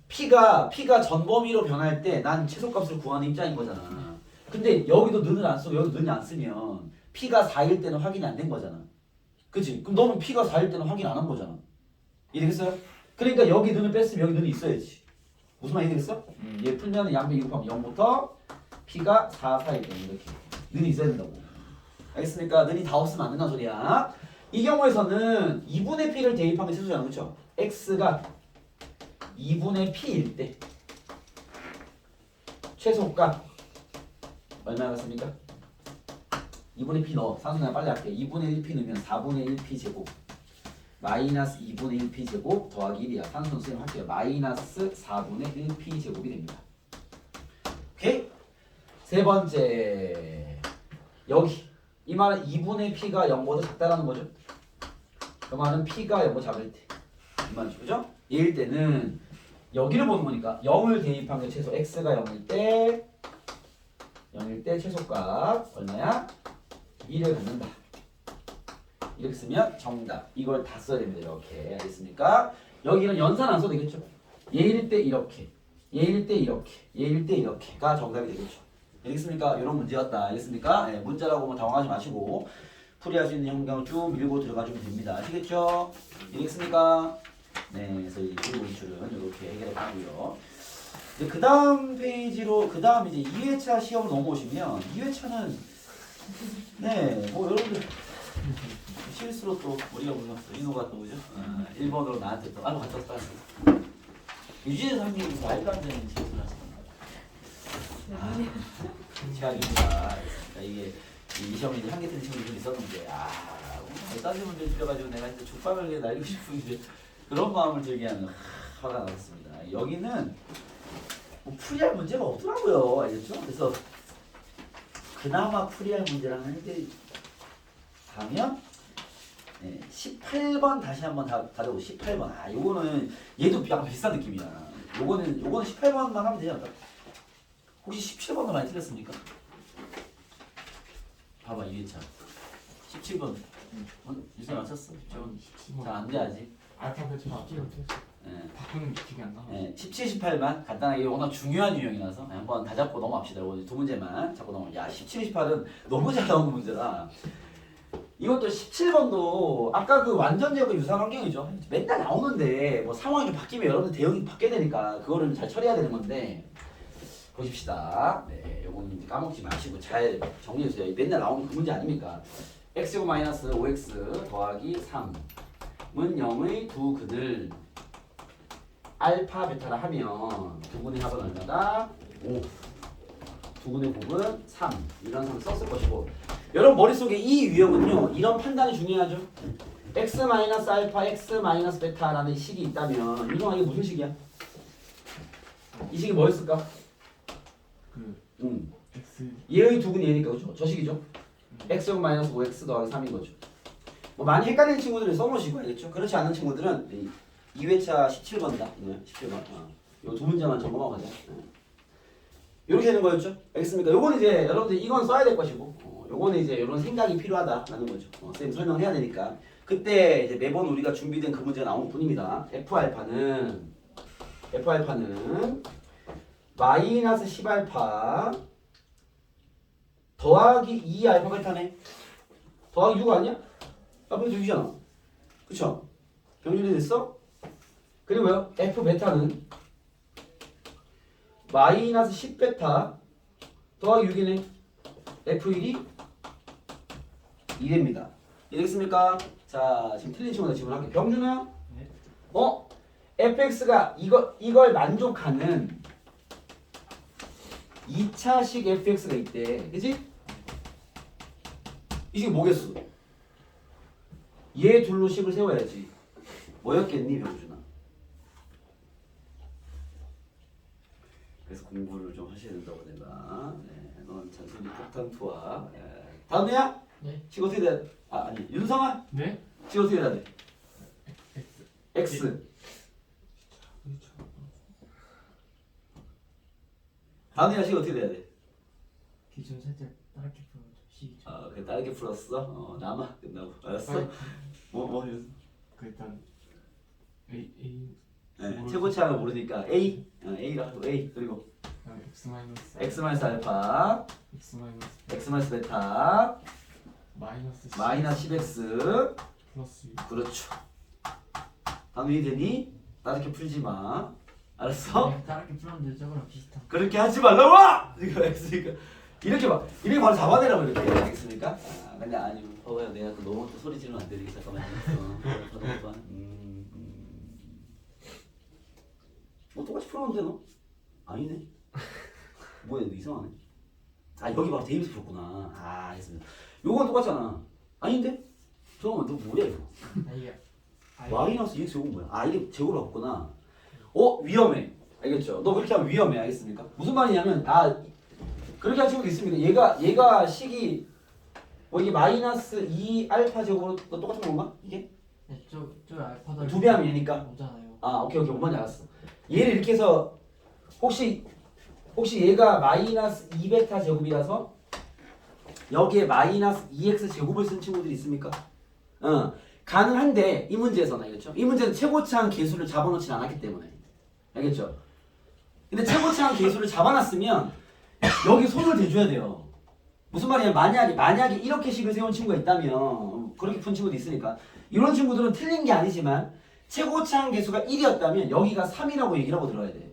P가 전범위로 변할 때 난 최소값을 구하는 입장인 거잖아. 근데 여기도 는을 안 쓰고 여기도 는이 안 쓰면 P가 4일 때는 확인이 안 된 거잖아. 그치? 그럼 너는 P가 4일 때는 확인 안 한 거잖아. 이해되겠어요? 그러니까 여기 는을 뺐으면 여기 는이 있어야지. 무슨 말이 되겠어? 얘 풀면 양변 2 곱하면 0부터 P가 4 사이일 때는 이렇게 는이 있어야 된다고. 알겠습니까? 는이 다 없으면 안 된다는 소리야. 이 경우에서는 2분의 P를 대입하면 최소잖아. 그렇죠? X가 2분의 P일 때 최소값 얼마 같습니까? 2분의 P 넣어. 산수나 빨리 할게. 2분의 1P 넣으면 4분의 1P 제곱 마이너스 2분의 1P 제곱 더하기 1이야. 산수 선생님 할게요. 마이너스 4분의 1P 제곱이 됩니다. 오케이? 세 번째 여기 이 말은 2분의 P가 0보다 작다라는 거죠. 그 말은 P가 0보다 작을 때 이 말이죠. 그죠? 얘일 때는 여기를 보는 거니까 0을 대입한 게 최소 X가 0일 때 최소값 얼마야? 2를 갖는다. 이렇게 쓰면 정답. 이걸 다 써야 됩니다. 이렇게. 알겠습니까? 여기는 연산 안 써도 되겠죠? 얘일 때 이렇게, 얘일 때 이렇게, 얘일 때 이렇게가 정답이 되겠죠. 알겠습니까? 이런 문제였다. 알겠습니까? 네, 문자라고 뭐 당황하지 마시고 풀이할 수 있는 형경을 쭉 밀고 들어가주면 됩니다. 아시겠죠? 알겠습니까? 네, 그래서 이 그리고 기출은 이렇게 해결했고요. 이제 그 다음 페이지로 그 다음 이제 2회차 시험을 넘어오시면 2회차는 네, 뭐 여러분들 실수로 또 우리가 불렀어. 인호가 또 그죠? 1번으로 나한테 또 아이고 갖다 썼어. 유진의 선생님이 말도 안 되는 실수를 하셨단 말이야. 제약입니다. 이게 이 시험이 이제 한개 틀린 친구들이 좀 있었는데 따지는 문제 들려가지고 내가 이제 족밥을 날리고 싶은 이제 그런 마음을 들게 하는 화가 나왔습니다. 여기는 뭐 풀이할 문제가 없더라고요. 알겠죠? 그래서 그나마 풀이할 문제라는 애들이 가면 18번 다시 한번 다져보고 18번 요거는 얘도 약간 비슷한 느낌이야. 요거는 18번만 하면 되지 않을까? 혹시 17번도 많이 틀렸습니까? 봐봐 2회차 17번 유선 맞췄어? 17번 잘 안돼 아직. 알파벳 바뀌는 테스트. 바꾸는 게 기억이 안 나. 17, 18만 간단하게 워낙 중요한 유형이라서 한번 다 잡고 넘어갑시다. 이거 두 문제만 잡고 넘어. 야 17, 18은 너무 잘 나오는 문제라 이것도 17번도 아까 그 완전제하고 유사한 환경이죠. 맨날 나오는데 뭐 상황이 좀 바뀌면 여러분들 대응이 바뀌어야 되니까 그거를 잘 처리해야 되는 건데 보십시다. 네, 요거는 이제 까먹지 마시고 잘 정리해주세요. 맨날 나오는 그 문제 아닙니까? x제곱 마이너스 5x 더하기 3은 0의 두 그들 알파 베타라 하면 두분의 합은 얼마다? 5. 두분의 곱은 3. 이런 상을 썼을 것이고 여러분 머릿속에 이 유형은요. 이런 판단이 중요하죠. x 마이너스 알파, x 마이너스 베타라는 식이 있다면 유성아 이게 무슨 식이야? 이 식이 뭐였을까? X 얘의 두분이 얘니까 그죠? 저 식이죠? x제곱 마이너스 5x 더하기 3인 거죠. 뭐 많이 헷갈리는 친구들은 써놓으시고 알겠죠? 그렇지 않은 친구들은 2회차 17번이다. 17번. 요 두 문제만 점검하고 가자. 이렇게 되는 거였죠? 알겠습니까? 요거는 이제 여러분들 이건 써야 될 것이고 요거는 이제 이런 생각이 필요하다라는 거죠. 쌤 설명해야 되니까. 그때 이제 매번 우리가 준비된 그 문제가 나온 뿐입니다. F알파는 마이너스 10알파 더하기 2알파 베타네. 더하기 6 아니야? 앞에서 6이잖아. 그쵸? 병준이 됐어? 그리고요 F 베타는 마이너스 10 베타 더하기 6이네. F1이 2됩니다. 이해되겠습니까? 자 지금 틀린 친구들 질문할게. 병준아? 네. fx가 이걸 만족하는 2차식 fx가 있대. 그치? 이 식이 뭐겠어? 얘 둘로 식을 세워야지. 뭐였겠니 병준아? 그래서 공부를 좀 하셔야 된다고 내가. 네, 넌 잔소리 폭탄 투하. 다음이야? 네. 식 어떻게 돼야 돼? 아니 윤성아? 네? 식 어떻게 돼야 돼? X x. 다음이야 식 어떻게 돼야 돼? 기준 살짝 다르게 풀어줘. 시죠. 아, 그래 다르게 풀었어? 남아 끝나고 알았어? 뭐 그 일단 A 네, 최고치항을 모르니까 A A라고 A 그리고 그다음 X 마이너스 X 마이너스 알파 X 마이너스 베타 마이너스 10X 플러스 6 그렇죠. 다음 이해되니? 다르게 풀지 마. 알았어? 네, 다르게 풀었는데 저거랑 비슷한. 그렇게 하지 말라고! 이거 알겠으니까 이렇게 바로 잡아내라고 이렇게 알겠습니까? 아, 근데 아니 봐봐요 내가 또 너무 또 소리 지르면 안 되니까 잠깐만요. 똑같이 풀었는데 너? 아니네. 뭐야 너 이상하네. 아 여기 바로 대입에서 풀었구나. 아 알겠습니다. 요건 똑같잖아. 아닌데? 잠깐만 너 뭐야 이거? 이게 마이너스 2x 요건 뭐야? 아 이게 제곱을 바꿨구나. 위험해. 알겠죠? 너 그렇게 하면 위험해. 알겠습니까? 무슨 말이냐면 그렇게 할 친구도 있습니다. 얘가 식이 이게 마이너스 2 알파 제곱으로 또 똑같은 건가? 이게? 네, 저 알파다. 2배 하면 얘니까. 오잖아요. 아 오케이 뭔지 알았어. 얘를 이렇게 해서 혹시 얘가 마이너스 2베타 제곱이라서 여기에 마이너스 2x 제곱을 쓴 친구들이 있습니까? 가능한데 이 문제에서는 알겠죠? 이 문제는 최고차항 계수를 잡아놓지 않았기 때문에 알겠죠? 근데 최고차항 계수를 잡아놨으면 여기 손을 대줘야 돼요. 무슨 말이냐면 만약에 이렇게 식을 세운 친구가 있다면 그렇게 푼 친구도 있으니까 이런 친구들은 틀린 게 아니지만 최고차항 계수가 1이었다면 여기가 3이라고 얘기를 하고 들어야 돼.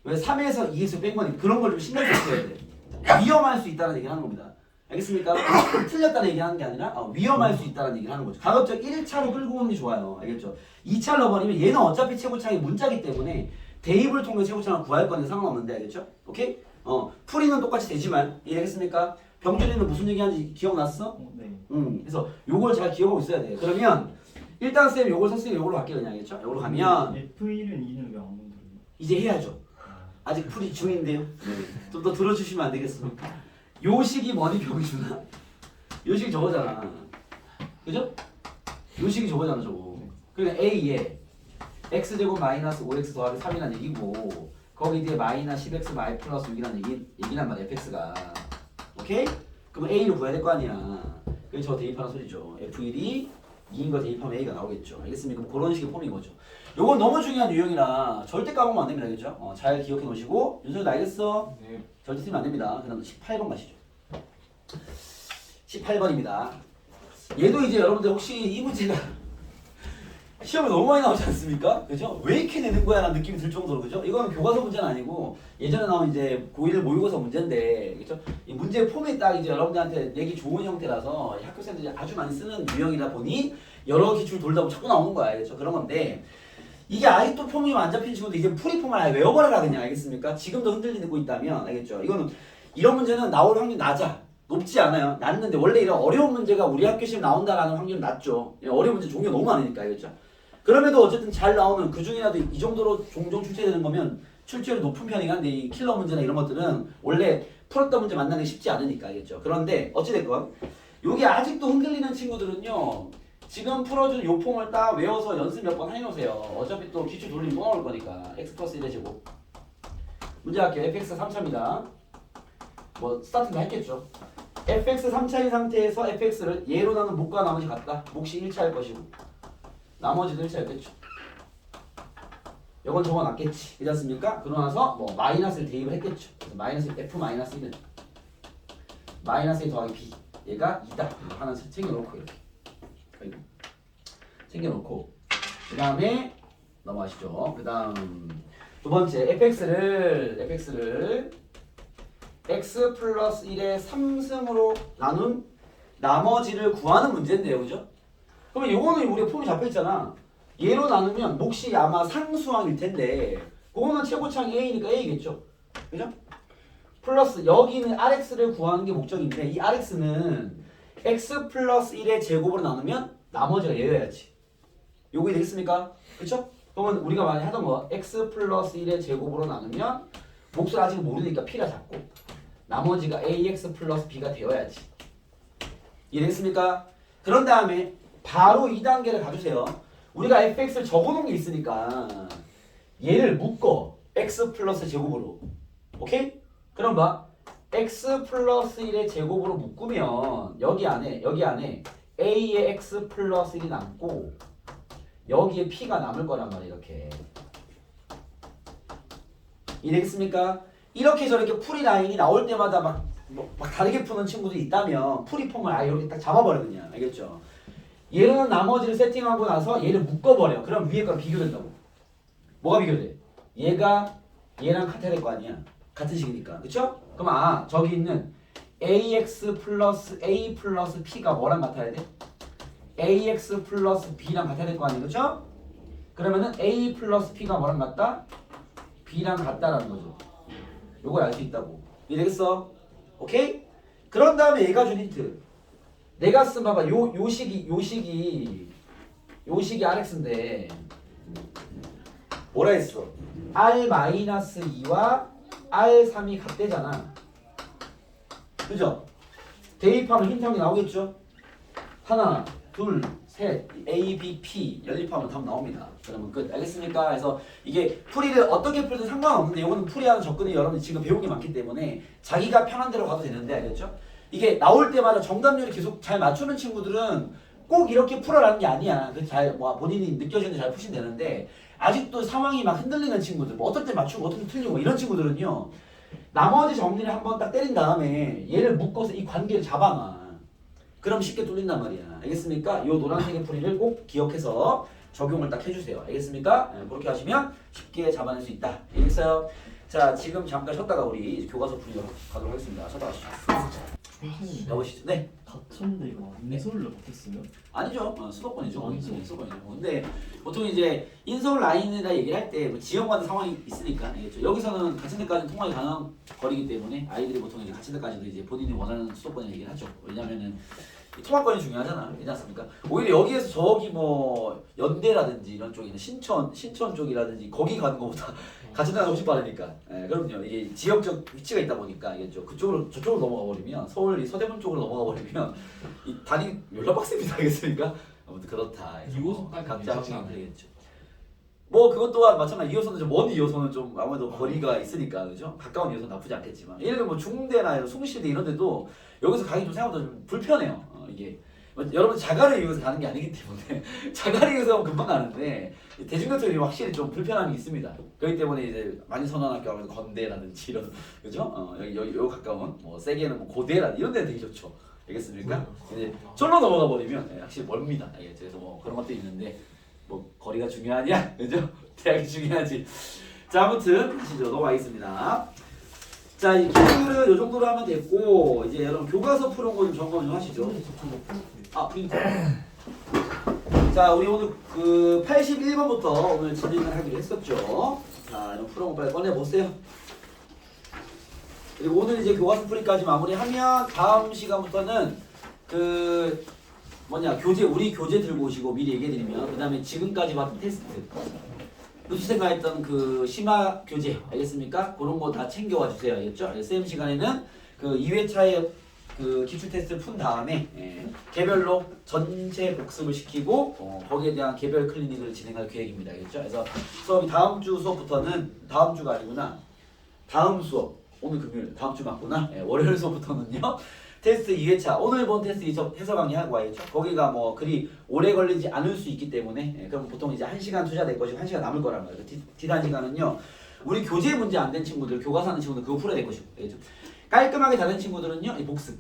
왜 3에서 2x 뺀 거니까 그런 걸 좀 신경 써야 돼. 위험할 수 있다는 얘기를 하는 겁니다. 알겠습니까? 틀렸다는 얘기 하는 게 아니라 위험할 수 있다는 얘기를 하는 거죠. 가급적 1차로 끌고 오는 게 좋아요. 알겠죠? 2차를 넣어버리면 얘는 어차피 최고차항이 문자기 때문에 대입을 통해 최고차항을 구할 거는 상관없는데 알겠죠? 오케이? 풀이는 똑같이 되지만 이해하겠습니까? 병준이는 무슨 얘기하는지 기억났어? 네. 그래서 요걸 잘 기억하고 있어야 돼. 그러면 일단 쌤 요걸 썼으니까 요걸로 갈게요 그냥 알겠죠? 요걸로 가면 F1은 2는 왜 안 만들어요? 이제 해야죠. 아직 풀이 중인데요. 좀 더 들어주시면 안 되겠습니까? 요 식이 뭐니 병준아? 요 식이 저거잖아. 그죠? 요 식이 저거잖아 저거. 그러니까 A에 x제곱 마이너스 5x 더하기 3이라는 얘기고 거기 뒤에 마이너스 10x 마이 플러스 6이라는 얘기란 말이야 fx가. 오케이? 그럼 A를 구해야 될 거 아니야. 그래서 저 대입하는 소리죠. F1이 2인 거 대입하면 A가 나오겠죠. 알겠습니까? 그런 식의 폼인 거죠. 요건 너무 중요한 유형이라 절대 까먹으면 안 됩니다. 알겠죠? 잘 기억해 놓으시고 윤석이도 알겠어? 네. 절대 틀리면 안 됩니다. 그 다음 18번 가시죠. 18번입니다. 얘도 이제 여러분들 혹시 이 문제가 시험에 너무 많이 나오지 않습니까? 그죠? 왜 이렇게 내는 거야? 라는 느낌이 들 정도로, 그죠? 이거는 교과서 문제는 아니고 예전에 나온 이제 고1 모의고사 문제인데, 그죠? 이 문제 폼이 딱 이제 여러분들한테 내기 좋은 형태라서 학교생들이 아주 많이 쓰는 유형이다 보니 여러 기출 돌다 보면 자꾸 나오는 거야, 알겠죠? 그런 건데, 이게 아직도 폼이 안 잡힌 친구도 이제 풀이폼을 아예 외워버려라 그냥, 알겠습니까? 지금도 흔들리고 있다면, 알겠죠? 이거는 이런 문제는 나올 확률이 낮아. 높지 않아요. 낮는데 원래 이런 어려운 문제가 우리 학교 시험 나온다라는 확률은 낮죠. 어려운 문제 종류가 너무 많으니까, 알겠죠? 그럼에도 어쨌든 잘 나오는 그 중이라도 이 정도로 종종 출제되는 거면 출제율이 높은 편이긴 한데 이 킬러 문제나 이런 것들은 원래 풀었던 문제 만나기 쉽지 않으니까, 알겠죠? 그런데 어찌됐건 여기 아직도 흔들리는 친구들은요, 지금 풀어준 요 폼을 딱 외워서 연습 몇 번 해놓으세요. 어차피 또 기출 돌리면 또 나올 거니까. x 플러스 1의 제곱. 문제 할게요. fx 3차입니다. 뭐 스타트는 했겠죠. fx 3차인 상태에서 fx를 예로 나눈 목과 나머지 같다. 몫이 1차일 것이고 나머지도 1차였겠죠. 이건 적어놨겠지. 그렇지 않습니까? 그러고 나서 뭐 마이너스를 대입을 했겠죠. 그래서 마이너스 f 마이너스 1은 마이너스 1 더하기 b. 얘가 2다. 하나 챙겨놓고 이렇게. 아이고. 챙겨놓고 그 다음에 넘어가시죠. 그 다음 두 번째 fx를 x 플러스 1의 3승으로 나눈 나머지를 구하는 문제인데요. 그죠? 그러면 요거는 우리가 폼이 잡혀있잖아. 얘로 나누면 몫이 아마 상수항일 텐데 그거는 최고차항이 a니까 a겠죠. 그죠? 플러스 여기는 rx를 구하는 게 목적인데 이 rx는 x 플러스 1의 제곱으로 나누면 나머지가 얘여야지. 요게 되겠습니까? 그쵸? 그러면 우리가 많이 하던 거 x 플러스 1의 제곱으로 나누면 몫을 아직 모르니까 p가 잡고 나머지가 ax 플러스 b가 되어야지. 이해됐습니까? 그런 다음에 바로 2단계를 가주세요. 우리가 fx를 적어놓은 게 있으니까 얘를 묶어 x 플러스 제곱으로. 오케이? 그럼 봐. x 플러스 1의 제곱으로 묶으면 여기 안에 a의 x 플러스 1이 남고 여기에 p가 남을 거란 말이야. 이렇게. 이해되겠습니까? 이렇게 저렇게 풀이 라인이 나올 때마다 막 다르게 푸는 친구들이 있다면 풀이 폼을 아예 이렇게 딱 잡아버려 그냥. 알겠죠? 얘는 나머지를 세팅하고 나서 얘를 묶어버려. 그럼 위에 거랑 비교된다고. 뭐가 비교돼? 얘가 얘랑 같아야 될 거 아니야. 같은 식이니까. 그쵸? 그럼 저기 있는 ax 플러스 a 플러스 p가 뭐랑 같아야 돼? ax 플러스 b랑 같아야 될 거 아니야. 그쵸? 그러면은 a 플러스 p가 뭐랑 같다? b랑 같다라는 거죠. 요걸 알 수 있다고. 이해되겠어? 오케이? 그런 다음에 얘가 준 힌트. 내가 쓴 봐봐. 요 식이 rx인데 뭐라 했어? r-2와 r3이 같대잖아. 그죠? 대입하면 힌트 한 개 나오겠죠? 하나, 둘, 셋, A, B, P 연립하면 답 나옵니다. 그러면 끝. 알겠습니까? 그래서 이게 풀이를 어떻게 풀든 상관없는데 이거는 풀이하는 접근이 여러분이 지금 배운 게 많기 때문에 자기가 편한 대로 가도 되는데, 알겠죠? 이게 나올 때마다 정답률이 계속 잘 맞추는 친구들은 꼭 이렇게 풀어라는 게 아니야. 본인이 느껴지는 잘 푸시면 되는데 아직도 상황이 막 흔들리는 친구들, 뭐 어떨 때 맞추고 어떨 때 틀리고 이런 친구들은요, 나머지 정리를 한번 딱 때린 다음에 얘를 묶어서 이 관계를 잡아놔. 그럼 쉽게 뚫린단 말이야. 알겠습니까? 요 노란색의 풀이를 꼭 기억해서 적용을 딱 해주세요. 알겠습니까? 네, 그렇게 하시면 쉽게 잡아낼 수 있다. 알겠어요? 자, 지금 잠깐 쉬었다가 우리 교과서 풀이로 가도록 하겠습니다. 쉬었다 가시죠. 여보시죠? 네. 닫혔는데 이거 인서울로 바뀌었어요? 아니죠. 수도권이죠. 수도권이죠. 근데 보통 이제 인서울 라인이라 얘기를 할 때 뭐 지역마다 상황이 있으니까 알겠죠. 여기서는 같은 데까지 통학이 가능한 거리이기 때문에 아이들이 보통 이제 같은 데까지도 이제 본인이 원하는 수도권을 얘기를 하죠. 왜냐면은 통학권이 중요하잖아. 그렇지 않습니까? 오히려 여기에서 저기 뭐 연대라든지 이런 쪽이나 신천 쪽이라든지 거기 가는 것보다 같은 데가 훨씬 빠르니까. 예, 그럼요. 이게 지역적 위치가 있다 보니까 이게 저쪽으로 넘어가 버리면 서울 서대문 쪽으로 넘어가 버리면 이 단위 연락 빡셉니다. 알겠습니까? 아무튼 그렇다. 이호선까지 각자 괜찮지 확인이 않아요? 되겠죠. 뭐 그것 또한 마찬가지. 2호선은 좀 먼 2호선은 좀 아무래도 거리가 있으니까, 그죠? 가까운 2호선 나쁘지 않겠지만 예를 들면 뭐 중대나 숭실대 이런 데도 여기서 가기 좀 생각보다 좀 불편해요. 이게 여러분 자가를 이용해서 가는 게 아니기 때문에 자가를 이용해서 가면 금방 가는데 대중교통이 확실히 좀 불편함이 있습니다. 그렇기 때문에 이제 많이 선호하는 학교 하면 건대라든지 이런, 그죠? 여기 가까운 뭐 세게는 뭐 고대라 이런 데는 되게 좋죠. 알겠습니까? 이제 쫄로 넘어가 버리면 확실히 멀습니다. 그래서 뭐 그런 것도 있는데 뭐 거리가 중요하냐, 그죠? 대학이 중요하지. 자, 아무튼 하시죠. 넘어가겠습니다. 자, 이 기술은 이 정도로 하면 됐고 이제 여러분 교과서 푸는 거 좀 점검 좀 하시죠. 아, 프린터. 자, 우리 오늘 그 81번부터 오늘 진행을 하기로 했었죠. 자, 이런 푸는 거 빨리 꺼내 보세요. 그리고 오늘 이제 교과서 풀이까지 마무리하면 다음 시간부터는 그 뭐냐 교재 우리 교재 들고 오시고 미리 얘기해드리면 그 다음에 지금까지 봤던 테스트 누수생가 했던 그 심화 교재 알겠습니까? 그런 거 다 챙겨와 주세요. 알겠죠? 쌤 시간에는 그 2회차에 그 기출 테스트를 푼 다음에 개별로 전체 복습을 시키고 거기에 대한 개별 클리닉을 진행할 계획입니다. 알겠죠? 그래서 수업이 다음 주 수업부터는 다음 주가 아니구나. 다음 수업 오늘 금요일 다음 주 맞구나. 월요일 수업부터는요. 테스트 2회차 오늘 본 테스트 해설 강의하고 와야죠. 거기가 뭐 그리 오래 걸리지 않을 수 있기 때문에 그럼 보통 이제 1시간 투자될 것이고 1시간 남을 거란 말이에요. 뒤단 시간은요. 우리 교재 문제 안 된 친구들 교과서 하는 친구들 그거 풀어야 될 것이고 알겠죠? 깔끔하게 다 된 친구들은요. 이 복습.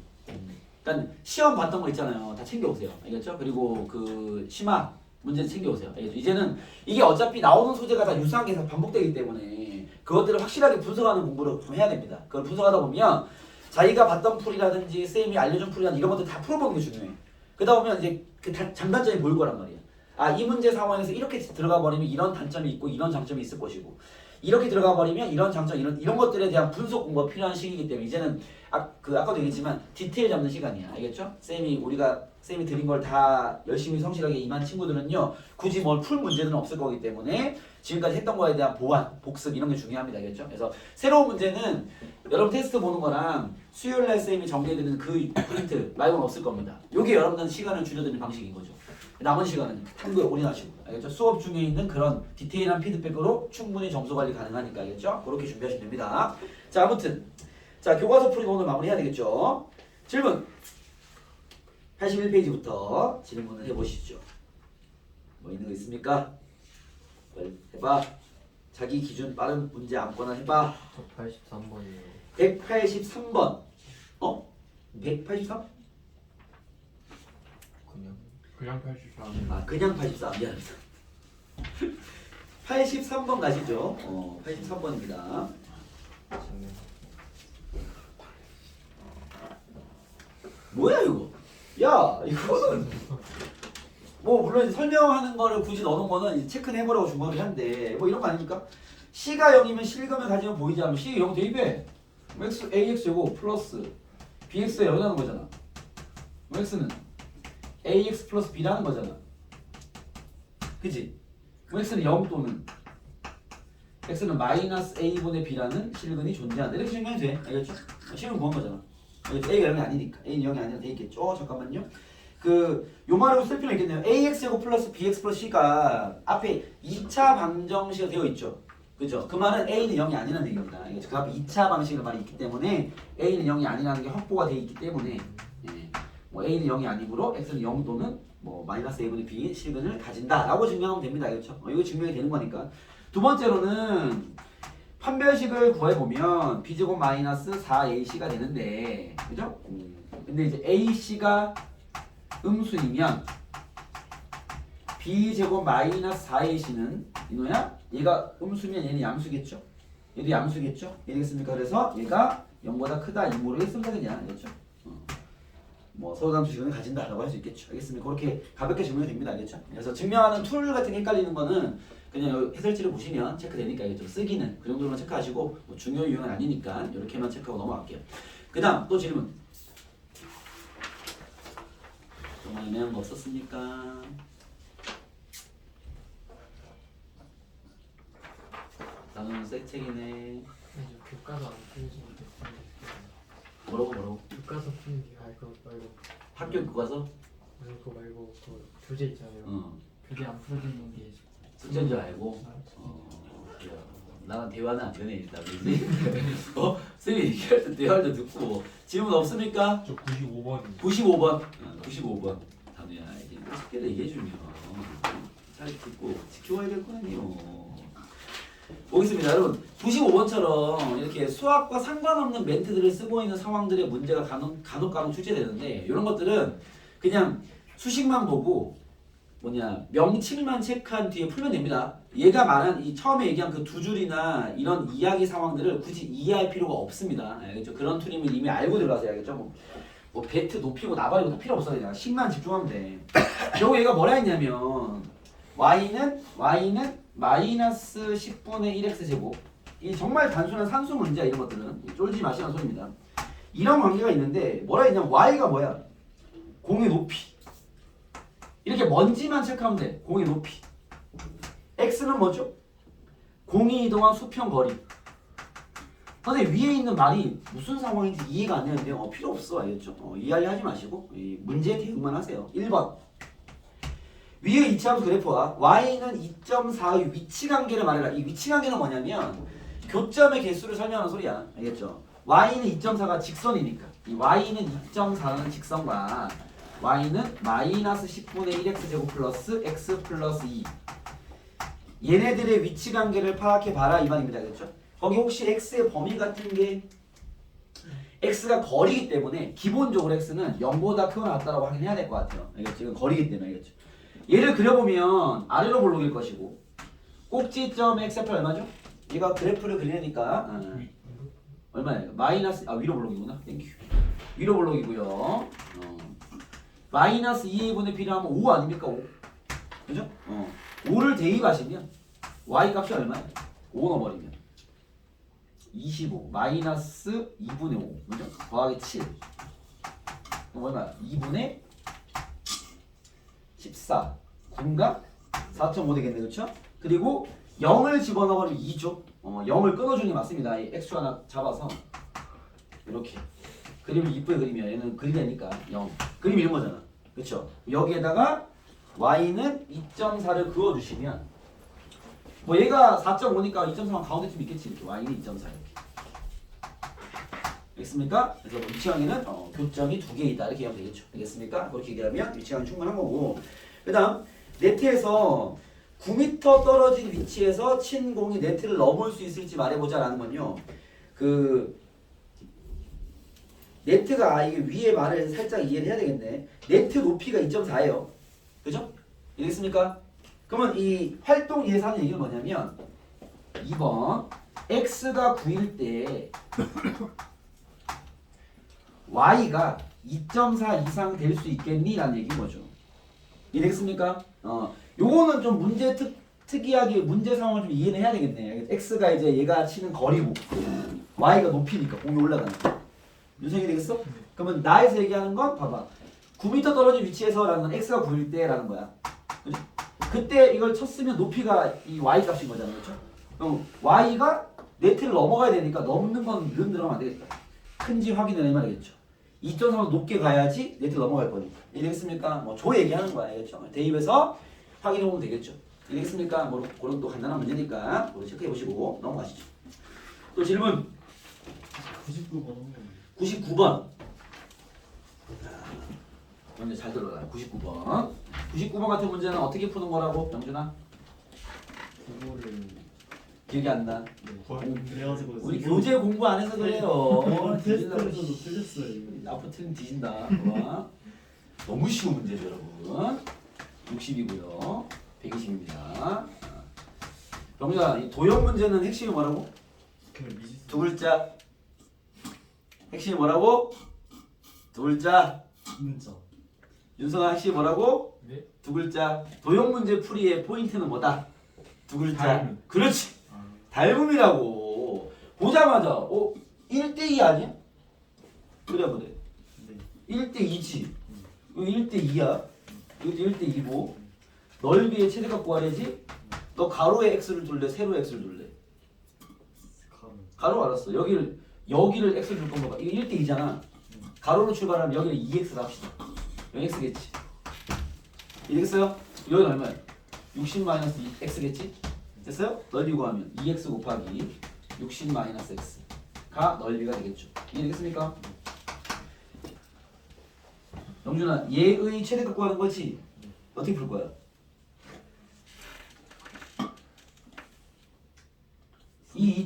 그러니까 시험 봤던 거 있잖아요. 다 챙겨오세요. 알겠죠? 그리고 그 심화 문제 챙겨오세요. 알겠죠? 이제는 이게 어차피 나오는 소재가 다 유사하게 반복되기 때문에 그것들을 확실하게 분석하는 공부를 좀 해야 됩니다. 그걸 분석하다 보면 자기가 봤던 풀이라든지 쌤이 알려준 풀이라든지 이런 것들 다 풀어보는 게 중요해. 그러다 보면 이제 그 장단점이 보일 거란 말이야. 아, 이 문제 상황에서 이렇게 들어가 버리면 이런 단점이 있고 이런 장점이 있을 것이고 이렇게 들어가 버리면 이런 장점 이런 것들에 대한 분석 공부가 필요한 시기이기 때문에 이제는 아까도 얘기했지만 디테일 잡는 시간이야. 알겠죠? 쌤이 드린 걸 다 열심히 성실하게 임한 친구들은요. 굳이 뭘 풀 문제는 없을 거기 때문에 지금까지 했던 거에 대한 보완, 복습 이런 게 중요합니다. 알겠죠? 그래서 새로운 문제는 여러분 테스트 보는 거랑 수요일 날 쌤이 정리해드리는 그 프린트 라이브는 없을 겁니다. 이게 여러분들 시간을 줄여드리는 방식인 거죠. 남은 시간은 탐구에 올인하시고 알겠죠? 수업 중에 있는 그런 디테일한 피드백으로 충분히 점수 관리 가능하니까 알겠죠? 그렇게 준비하시면 됩니다. 자, 아무튼 자 교과서 풀이 오늘 마무리해야 되겠죠? 질문 81페이지부터 질문을 해보시죠. 뭐 있는 거 있습니까? 빨리 해봐. 자기 기준 빠른 문제 아무거나 해봐. 저 83번이요. 183번. 183? 그냥. 그냥 84. 아, 그냥 84. 미안합니다. 83번 가시죠. 83번입니다. 뭐야 이거? 야, 이거는 뭐 물론 이제 설명하는 거를 굳이 넣어놓은 거는 이제 체크는 해보라고 준 거긴 한데 뭐 이런 거 아닙니까? C가 0이면 실감을 가지면 보이지 않으면 C가 0 대입해. x AX제곱 플러스 BX가 0이라는 거잖아. x는 AX 플러스 B라는 거잖아. 그치? 그럼 x는 0 또는 x는 마이너스 A분의 B라는 실근이 존재한다. 이렇게 증명이 돼. 알겠죠? 실근 구한 거잖아. A가 0이 아니니까. A는 0이 아니라 돼 있겠죠? 잠깐만요. 요 말을 쓸 필요는 있겠네요. AX제곱 플러스 BX 플러스 C가 앞에 2차 방정식이 되어 있죠. 그죠? 그 말은 A는 0이 아니라는 얘기입니다. 그 앞에 2차 방식의 말이 있기 때문에 A는 0이 아니라는 게 확보가 되어 있기 때문에 뭐 A는 0이 아니므로 X는 0 또는 뭐 마이너스 A분의 B 실근을 가진다 라고 증명하면 됩니다. 그렇죠? 이거 증명이 되는 거니까. 두 번째로는 판별식을 구해보면 B제곱 마이너스 4AC가 되는데 그죠? 근데 이제 AC가 음수이면 B제곱 마이너스 4AC는 이노야? 얘가 음수면 얘는 양수겠죠? 얘도 양수겠죠? 이해되겠습니까? 그래서 얘가 0보다 크다 이모로 했으면 그냥 알겠죠? 뭐 서울감수 시간을 가진다라고 할 수 있겠죠. 알겠습니까? 그렇게 가볍게 증명이 됩니다. 알겠죠? 그래서 증명하는 툴 같은 게 헷갈리는 거는 그냥 해설지를 보시면 체크되니까 알겠죠? 쓰기는 그 정도로만 체크하시고 뭐 중요 유형은 아니니까 이렇게만 체크하고 넘어갈게요. 그 다음 또 질문. 정말 애매한 거 없었습니까? 나는 새 책이네. 교과서 안 풀리지 뭐라고? 교과서 푸는 게 그거 말고 학교 교과서? 그거 말고 그 교재 있잖아요. 교재 안 풀어주는 게 숙제인 줄 알고. 그래. 나랑 대화는 안 되네 일단. 그지? 쌤이 얘기할 때 대화할 때 듣고 질문 없습니까? 저 95번. 95번. 95번. 다음이야 이제 쉽게 얘기해주면 잘 듣고 지켜와야 될 거 아니에요. 보겠습니다. 여러분 95번처럼 이렇게 수학과 상관없는 멘트들을 쓰고 있는 상황들의 문제가 간혹 출제되는데 이런 것들은 그냥 수식만 보고 명칭만 체크한 뒤에 풀면 됩니다. 얘가 말한 이 처음에 얘기한 그 두 줄이나 이런 이야기 상황들을 굳이 이해할 필요가 없습니다. 알겠죠? 그런 툴임을 이미 알고 들어가세요. 알겠죠? 뭐 배트 높이고 나발이고 다 필요 없어. 그냥 식만 집중하면 돼. 결국 얘가 뭐라 했냐면 y는 마이너스 10분의 1x 제곱. 이 정말 단순한 산수 문제야. 이런 것들은 쫄지 마시라는 소리입니다. 이런 관계가 있는데 뭐라 했냐면 y가 뭐야? 공의 높이. 이렇게 먼지만 체크하면 돼. 공의 높이. x는 뭐죠? 공이 이동한 수평 거리. 선생님 위에 있는 말이 무슨 상황인지 이해가 안 되는데 필요 없어. 알겠죠? 이해하려 하지 마시고 이 문제 대응만 하세요. 1번 위에 이차함수 그래프와 y는 2.4의 위치관계를 말해라. 이 위치관계는 뭐냐면 교점의 개수를 설명하는 소리야. 알겠죠? y는 2.4가 직선이니까 이 y는 2.4는 직선과 y는 마이너스 10분의 1x 제곱 플러스 x 플러스 2 얘네들의 위치관계를 파악해봐라 이 말입니다. 알겠죠? 거기 혹시 x의 범위 같은 게 x가 거리이기 때문에 기본적으로 x는 0보다 크거나 같다라고 확인해야 될 것 같아요. 알겠죠? 이건 거리이기 때문에. 알겠죠? 얘를 그려보면 아래로 볼록일 것이고 꼭지점 x표 얼마죠? 얘가 그래프를 그리니까 얼마예요? 마이너스 위로 볼록이구나. 땡큐. 위로 볼록이고요. 마이너스 2분의 b를 하면 5 아닙니까? 5. 그죠? 5를 대입하시면 y 값이 얼마예요? 5 넣어버리면 25 마이너스 2분의 5 그죠? 더하기 7 그럼 얼마야? 2분의 14 9가 4.5 되겠네. 그렇죠? 그리고 0을 집어넣어버리면 2죠. 0을 끊어주는 게 맞습니다. 이 x축 하나 잡아서 이렇게 그림을 이쁘게 그리면 얘는 그리되니까 0 그림 이런 거잖아. 그렇죠? 여기에다가 y는 2.4를 그어주시면 뭐 얘가 4.5니까 2.4만 가운데쯤 있겠지. 이렇게 y는 2.4 이렇게 알겠습니까? 그래서 위치항에는 교점이 두 개 있다 이렇게 얘기하면 되겠죠. 알겠습니까? 그렇게 얘기하면 위치항은 충분한 거고 그 다음 네트에서 9m 떨어진 위치에서 친 공이 네트를 넘을 수 있을지 말해보자 라는 건요 그 네트가 이게 위에 말을 살짝 이해를 해야 되겠네. 네트 높이가 2.4예요. 그죠? 이해됐습니까? 그러면 이 활동 예산의 얘기는 뭐냐면 2번 x가 9일 때 y가 2.4 이상 될 수 있겠니? 라는 얘기인 거죠. 이해됐습니까? 요거는 좀 문제 특이하게 문제 상황을 좀 이해는 해야 되겠네. x가 이제 얘가 치는 거리고 y가 높이니까 공이 올라가는 거. 유생이 되겠어? 그러면 나에서 얘기하는 건 봐봐 9m 떨어진 위치에서 라는 건 x가 9일 때 라는 거야. 그죠? 그때 이걸 쳤으면 높이가 이 y 값인 거잖아. 그렇죠? 그럼 y가 네트를 넘어가야 되니까 넘는 건 늘어나면 안 되겠다. 큰지 확인을 해야 되겠죠. 2.3은 높게 가야지 네트 넘어갈 거니까. 이해되겠습니까? 뭐 조 얘기하는 거야. 알겠죠? 대입해서 확인해 보면 되겠죠. 이해되겠습니까? 뭐 그런 또 간단한 문제니까 우리 체크해 보시고 넘어가시죠. 또 질문 99번. 먼저 잘 들어라. 99번. 99번 같은 문제는 어떻게 푸는 거라고? 영준아? 그거를 기억이 안 나. 그래가지고 우리 교재 공부 안 해서 그래요. 테스트에서도 틀렸어요. 앞으로 틀린 뒤진다. 봐봐. 너무 쉬운 문제죠, 여러분. 60이고요. 120입니다. 영준아, 이 도형 문제는 핵심이 뭐라고? 두 글자. 핵심이 뭐라고? 두 글자. 문자. 윤성아 핵심이 뭐라고? 네? 두 글자. 도형 문제 풀이의 포인트는 뭐다? 두 글자. 닮음. 그렇지. 닮음이라고. 보자마자 1대2 아니야? 그래 그래. 네. 1대2지. 이거 1대2야. 이것도 1대2고. 넓이의 최대값 구하래지? 너 가로에 x를 둘래? 세로에 x를 둘래? 가로 알았어. 여기를 x를 줄 건가 봐. 이거 1대2잖아. 가로로 출발하면 여기는 2x를 합시다. 0x겠지. 이해됐어요? 여기는 얼마야? 60-x겠지? 됐어요? 넓이 구하면 2x 곱하기 60-x가 넓이가 되겠죠. 이해되겠습니까? 영준아, 얘의 최대값 구하는 거지? 어떻게 풀 거야?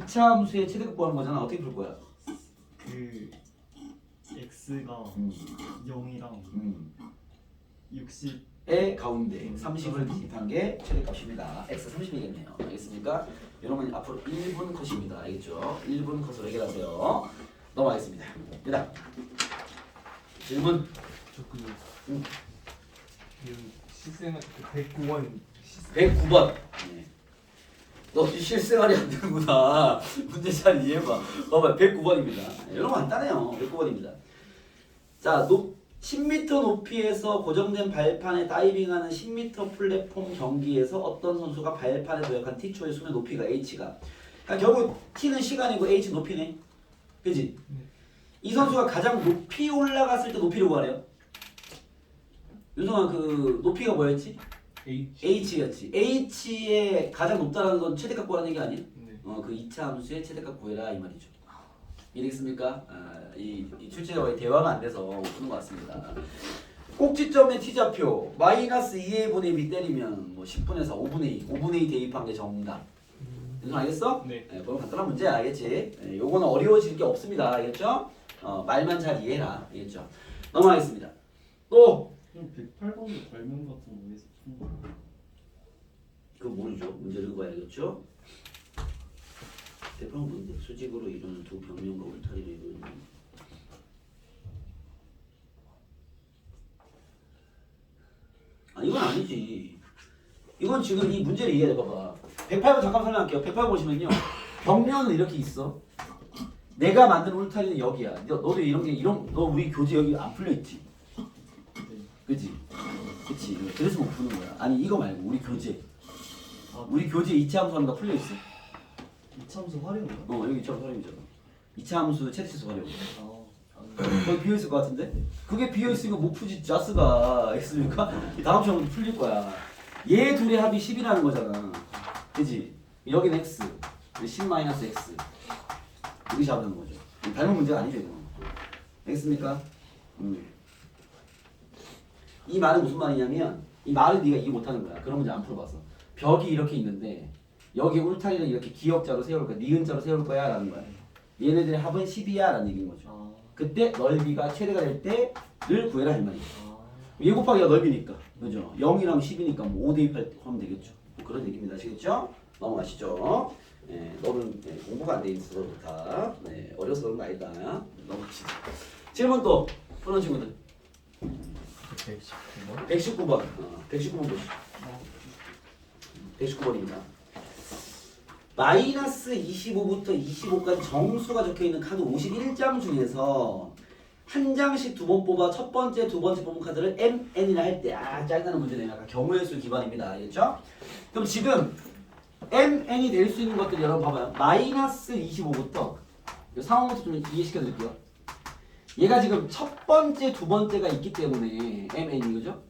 2차 함수의 최대값 구하는 거잖아. 어떻게 풀 거야? 그 x가 음. 0이랑 60 의 가운데 30을 대입한 게 최대값입니다. x 30이겠네요. 알겠습니까? 여러분 앞으로 1분 컷입니다. 알겠죠? 1분 컷으로 해결하세요. 넘어가겠습니다. 그다음 질문. 저그 음. 실생활 그 109원 109번. 네. 너 실생활이 안 되는구나. 문제 잘 이해해봐. 봐봐, 109번입니다. 여러분 간단해요. 109번입니다. 자, 10m 높이에서 고정된 발판에 다이빙하는 10m 플랫폼 경기에서 어떤 선수가 발판에 도약한 T초의 수면 높이가 H가. 그러니까 결국 T는 시간이고 H는 높이네. 그지? 이 선수가 가장 높이 올라갔을 때 높이를 구하래요. 윤성아, 그 높이가 뭐였지? H였지. H의 가장 높다라는 건 최대값 구하라는 얘기 아니야? 네. 그 2차 함수의 최대값 구해라 이 말이죠. 이해되겠습니까? 이 출제자와의 대화가 안 돼서 못 푸는 것 같습니다. 꼭지점의 t좌표 마이너스 2의 분의 2 때리면 뭐 10분의 4, 5분의 2, 5분의 2 대입한 게 정답. 윤성 알겠어? 네. 그럼 간단한 문제야, 알겠지? 요거는 어려워질 게 없습니다, 알겠죠? 말만 잘 이해해라, 알겠죠? 넘어가겠습니다. 또 108번도 발명 같은 거 위해서 푼 거. 그거 모르죠. 문제를 읽어야겠죠? 대표는 뭔데? 수직으로 이루는 두 벽면과 울타리를 이루는 이건 아니지. 이건 지금 이 문제를 이해해 봐봐. 108번 잠깐 설명할게요. 108번 보시면요. 벽면은 이렇게 있어. 내가 만든 울타리는 여기야. 너도 너 우리 교재 여기 안 풀려 있지? 그치? 그치? 그래서 못 푸는 거야. 아니 이거 말고 우리 교재. 우리 교재 2차 함수 하는 거 풀려 있어? 이참수 활용이요? 여기 2차 함수 활용이잖아. 2차 함수 채트에서 활용. 아, 거기 비어 있을 것 같은데? 그게 비어 있으니까 못 푸지. 자스가 X니까 다음 시험은 풀릴 거야. 얘 둘의 합이 10이라는 거잖아. 그지? 여기는 X, 10-X. 여기 잡는 거죠. 발문 문제가 아니죠, 이거. 알겠습니까? 이 말은 무슨 말이냐면 이 말을 네가 이해 못하는 거야. 그런 문제 안 풀어봐서. 벽이 이렇게 있는데 여기 울타리를 이렇게 기역자로 세울 거야. 니은자로 세울 거야 라는 거야. 얘네들의 합은 10이야 라는 얘기인 거죠. 그때 넓이가 최대가 될 때를 구해라 할 말이야. 얘 곱하기가 넓이니까. 그죠? 0이랑 10이니까 뭐 5 대입할 때 하면 되겠죠. 뭐 그런 얘기입니다. 아시겠죠? 넘어가시죠. 너는 공부가 안 돼 있어서 그렇다. 어려서 그런 거 아니다. 넘어가시죠. 질문 또 푸는 친구들. 119번. 119번 보시죠. 119번입니다. 마이너스 25부터 25까지 정수가 적혀있는 카드 51장 중에서 한 장씩 두 번 뽑아 첫 번째, 두 번째 뽑은 카드를 MN이라 할 때 짜증나는 문제네요. 약간 경우의 수 기반입니다. 알겠죠? 그럼 지금 MN이 될 수 있는 것들 여러분 봐봐요. 마이너스 25부터 상황부터 좀 이해시켜 드릴게요. 얘가 지금 첫 번째, 두 번째가 있기 때문에 MN이 그죠?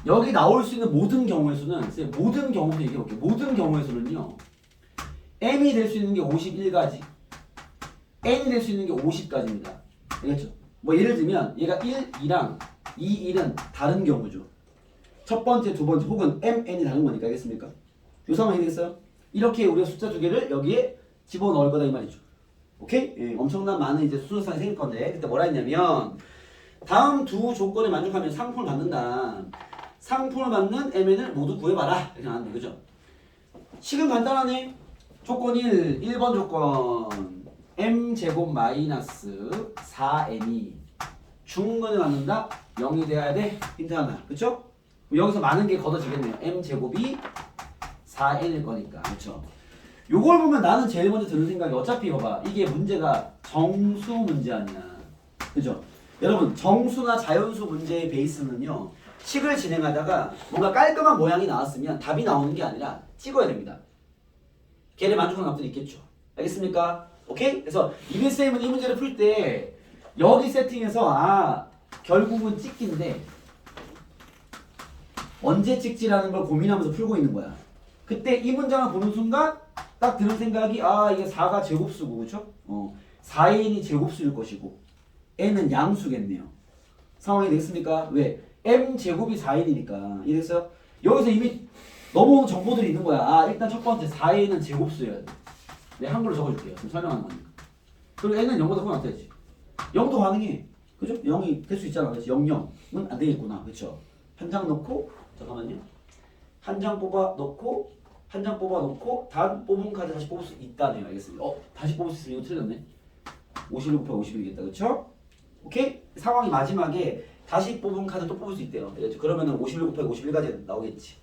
여기 나올 수 있는 모든 경우의 수는 모든 경우도 얘기해 볼게요. 모든 경우의 수는요. M이 될 수 있는 게 51가지, N이 될 수 있는 게 50가지입니다. 알겠죠? 뭐 예를 들면 얘가 1, 2랑 2, 1은 다른 경우죠. 첫 번째, 두 번째 혹은 MN이 다른 거니까 알겠습니까? 이 상황이 되겠어요? 이렇게 우리가 숫자 두 개를 여기에 집어넣을 거다 이 말이죠. 오케이? 엄청난 많은 이제 수능상이 생길 건데 그때 뭐라 했냐면 다음 두 조건에 만족하면 상품을 받는다. 상품을 받는 MN을 모두 구해봐라. 이렇게 나왔는데 그죠? 식은 간단하네. 조건 1, 1번 조건 M제곱 마이너스 4N이 중근에 맞는다? 0이 돼야 돼? 힌트 하나. 그쵸? 여기서 많은 게 걷어지겠네요. M제곱이 4N일 거니까. 그쵸? 요걸 보면 나는 제일 먼저 드는 생각이 어차피 봐봐. 이게 문제가 정수 문제 아니야. 그죠? 여러분 정수나 자연수 문제의 베이스는요. 식을 진행하다가 뭔가 깔끔한 모양이 나왔으면 답이 나오는 게 아니라 찍어야 됩니다. 걔를 만족하는 값들이 있겠죠. 알겠습니까? 오케이? 그래서 이민쌤은 이 문제를 풀 때 여기 세팅에서 결국은 찍기인데 언제 찍지라는 걸 고민하면서 풀고 있는 거야. 그때 이 문장을 보는 순간 딱 드는 생각이 이게 4가 제곱수고 그쵸? 4n이 제곱수일 것이고 n은 양수겠네요. 상황이 되겠습니까? 왜? m제곱이 4n이니까. 이해됐어요? 여기서 이미 넘어온 정보들이 있는 거야. 일단 첫 번째 4n은 제곱수여야 돼. 내 한글로 적어줄게요. 지금 설명하는 거니까. 그리고 n은 0보다 크면 어떻게 되지? 0도 가능해. 그죠? 0이 될 수 있잖아. 그렇지? 0, 0은 안 되겠구나. 그렇죠? 한 장 넣고 잠깐만요. 한 장 뽑아 넣고 한 장 뽑아 놓고 단 뽑은 카드 다시 뽑을 수 있다네요. 알겠습니다. 다시 뽑을 수 있으면 이거 틀렸네. 51 곱하기 51이겠다. 그렇죠? 오케이? 상황이 마지막에 다시 뽑은 카드 또 뽑을 수 있대요. 알겠죠? 그러면은 51 곱하기 51까지 나오겠지.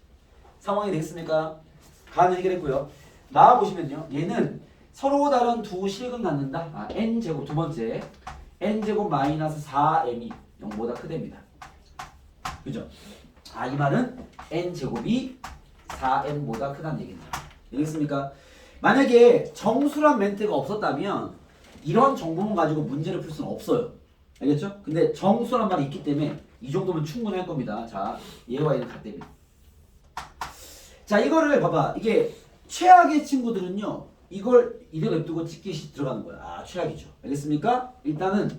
상황이 되겠습니까? 가는 해결했고요. 나와 보시면요. 얘는 서로 다른 두 실근 갖는다. n 제곱 두 번째 n 제곱 마이너스 4m이 0보다 크답니다. 그죠? 이 말은 n 제곱이 4m보다 크다는 얘기입니다. 알겠습니까? 만약에 정수란 멘트가 없었다면 이런 정보만 가지고 문제를 풀 수는 없어요. 알겠죠? 근데 정수란 말이 있기 때문에 이 정도면 충분할 겁니다. 자, 얘와 얘는 같답니다. 자, 이거를 봐봐. 이게 최악의 친구들은요. 이걸 이대로 냅두고 찍기 들어가는 거야. 최악이죠. 알겠습니까? 일단은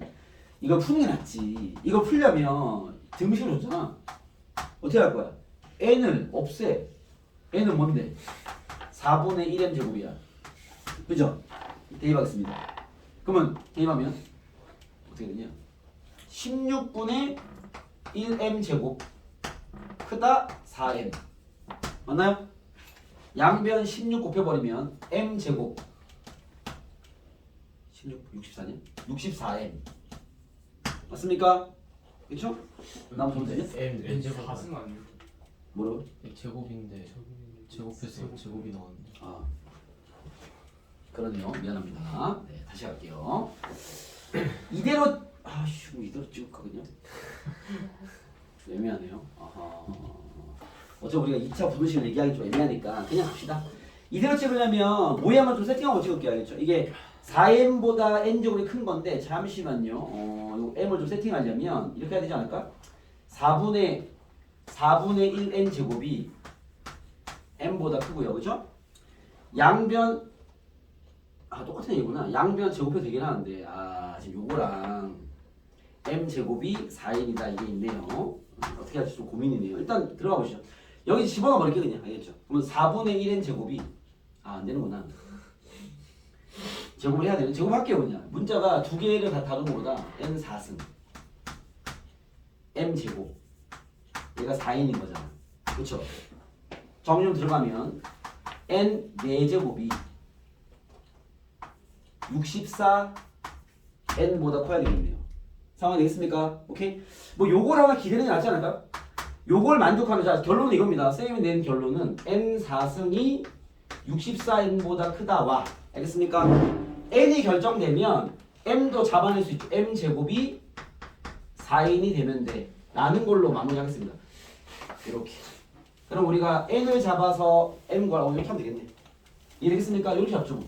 이걸 푸는 게 낫지. 이걸 풀려면 등식을 줬잖아. 어떻게 할 거야? n을 없애. n은 뭔데? 4분의 1m 제곱이야. 그죠? 대입하겠습니다. 그러면 대입하면 어떻게 되냐? 16분의 1m 제곱 크다 4m. 맞나요? 양변 16 곱해버리면 m 제곱 16, 64냐? 64m 맞습니까? 그쵸? 나무 보면 되냐? n 제곱 4승 아니에요? 뭐라고? 제곱인데 제곱해서 제곱이 나왔는데. 그러네요. 미안합니다. 네, 다시 할게요. 이대로 이대로 찍을까군요. 애매하네요. 어차피 우리가 2차 부등식을 얘기하기 좀 애매하니까 그냥 합시다. 이대로 찍으려면 모양을 좀 세팅하고 찍을게요. 알겠죠? 이게 4m보다 n제곱이 큰 건데 잠시만요. 요 m을 좀 세팅하려면 이렇게 해야 되지 않을까? 4분의 1n 제곱이 m보다 크고요. 그죠? 양변 똑같은 얘기구나. 양변 제곱해도 되긴 하는데 지금 요거랑 m 제곱이 4n이다 이게 있네요. 어떻게 할지 좀 고민이네요. 일단 들어가 보시죠. 여기 집어넣어 버릴게 그냥. 알겠죠? 그러면 4분의 1n 제곱이 안 되는구나. 제곱을 해야 되는. 제곱할게요 그냥. 문자가 두 개를 다 다른 것보다 n 4승 m 제곱 얘가 4n인 거잖아. 그렇죠? 정리 좀 들어가면 n 4제곱이 64 n보다 커야 되겠네요. 상황이 되겠습니까? 오케이? 뭐 요걸 하나 기대는 게 낫지 않을까요? 요걸 만족하면 자 결론은 이겁니다. 쌤이 낸 결론은 n 4승이 64n보다 크다와 알겠습니까? n이 결정되면 m도 잡아낼 수 있죠. m 제곱이 4n이 되면 돼 라는 걸로 마무리하겠습니다. 이렇게. 그럼 우리가 n을 잡아서 m 구하라고 이렇게 하면 되겠네. 이해되겠습니까? 이렇게 잡죠. 뭐.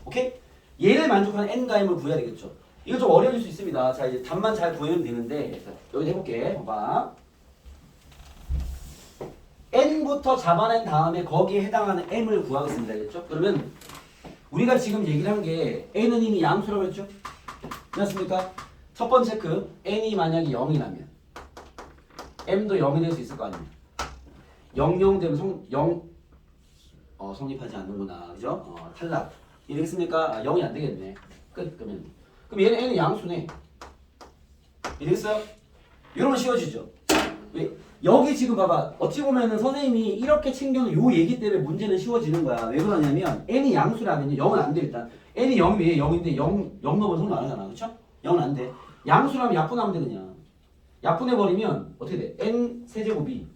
오케이? 얘를 만족하는 n과 m을 구해야 되겠죠. 이거 좀 어려울 수 있습니다. 자 이제 답만 잘 구하면 되는데 여기 해볼게. 봐봐. n부터 잡아낸 다음에 거기에 해당하는 m을 구하겠습니다. 알겠죠? 그러면 우리가 지금 얘기를 한 게 n은 이미 양수라고 했죠? 맞습니까? 첫 번째 체크. n이 만약에 0이라면 m도 0이 될 수 있을 거 아니에요. 0, 되면 성립하지 않는구나. 그죠? 탈락. 이해되겠습니까? 0이 안 되겠네. 끝. 그럼 얘는 n은 양수네. 이해됐어요? 이러면 쉬워지죠? 왜? 여기 지금 봐봐. 어찌 보면은 선생님이 이렇게 챙겨놓은 요 얘기 때문에 문제는 쉬워지는 거야. 왜 그러냐면 n이 양수라면요. 0은 안 돼 일단. n이 0이면 얘 0인데 0 넘으면 성립 안 하잖아. 그쵸? 0은 안 돼. 양수라면 약분하면 돼 그냥. 약분해버리면 어떻게 돼? n 세제곱이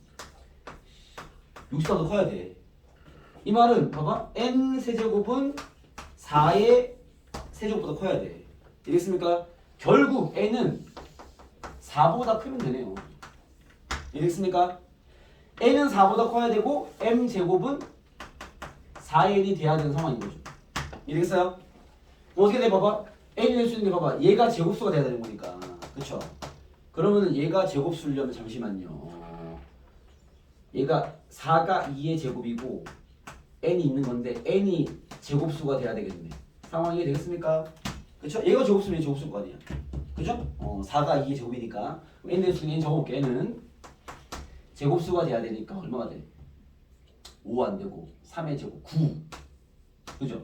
64도 커야 돼. 이 말은 봐봐. n 세제곱은 4의 세제곱보다 커야 돼. 이해됐습니까? 결국 n은 4보다 크면 되네요. 이해됐습니까? n은 4보다 커야 되고 m제곱은 4n이 돼야 되는 상황인 거죠. 이해됐어요? 어떻게 돼? 봐봐. n이 될 수 있는 게 봐봐. 얘가 제곱수가 돼야 되는 거니까. 그쵸? 그러면 얘가 제곱수려면 잠시만요. 얘가 4가 2의 제곱이고 n이 있는 건데 n이 제곱수가 돼야 되겠네. 상황이 되겠습니까? 그쵸? 얘가 제곱수면 제곱수일 거 아니야. 그죠? 4가 2의 제곱이니까 n 될 수 있는 적어볼게. n은 제곱수가 돼야 되니까 얼마가 돼? 5 안 되고 3의 제곱 9. 그죠?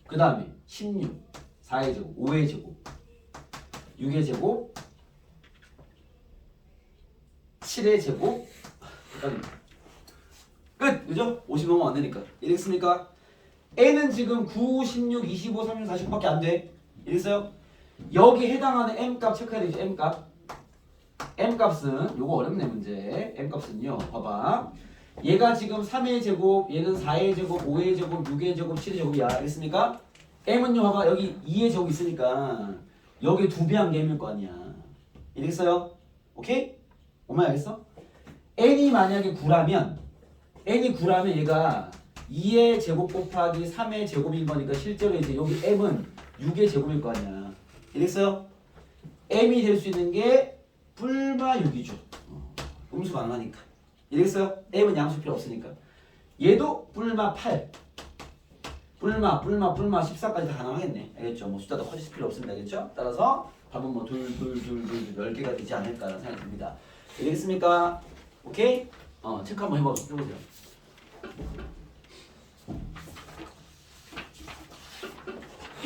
그 다음에 16, 4의 제곱, 5의 제곱, 6의 제곱, 7의 제곱, 끝! 그죠? 50 넘으면 안 되니까. 이랬습니까? n은 지금 9, 16, 25, 30, 40밖에 안 돼. 이랬어요? 여기 해당하는 m값 체크해야 되죠. m값. m값은 요거 어렵네 문제. m값은요. 봐봐. 얘가 지금 3의 제곱, 얘는 4의 제곱, 5의 제곱, 6의 제곱, 7의 제곱이야. 알겠습니까? m은요. 봐봐. 여기 2의 제곱 있으니까 여기 2배 한 게 m일 거 아니야. 이랬어요? 오케이? 엄마 알겠어? n이 만약에 9라면 얘가 2의 제곱 곱하기 3의 제곱인 거니까 실제로 이제 여기 m은 6의 제곱일 거 아니야. 이랬어요? m이 될 수 있는 게 뿔마 6이죠. 음수 가능하니까. 이랬어요? m은 양수 필요 없으니까. 얘도 뿔마 8. 뿔마 14까지 다 가능하겠네. 알겠죠? 뭐 숫자도 커질 필요 없습니다. 알겠죠? 따라서 답은 뭐 둘 10개가 되지 않을까라는 생각이 듭니다. 되겠습니까? 오케이? 체크 한번 해보세요.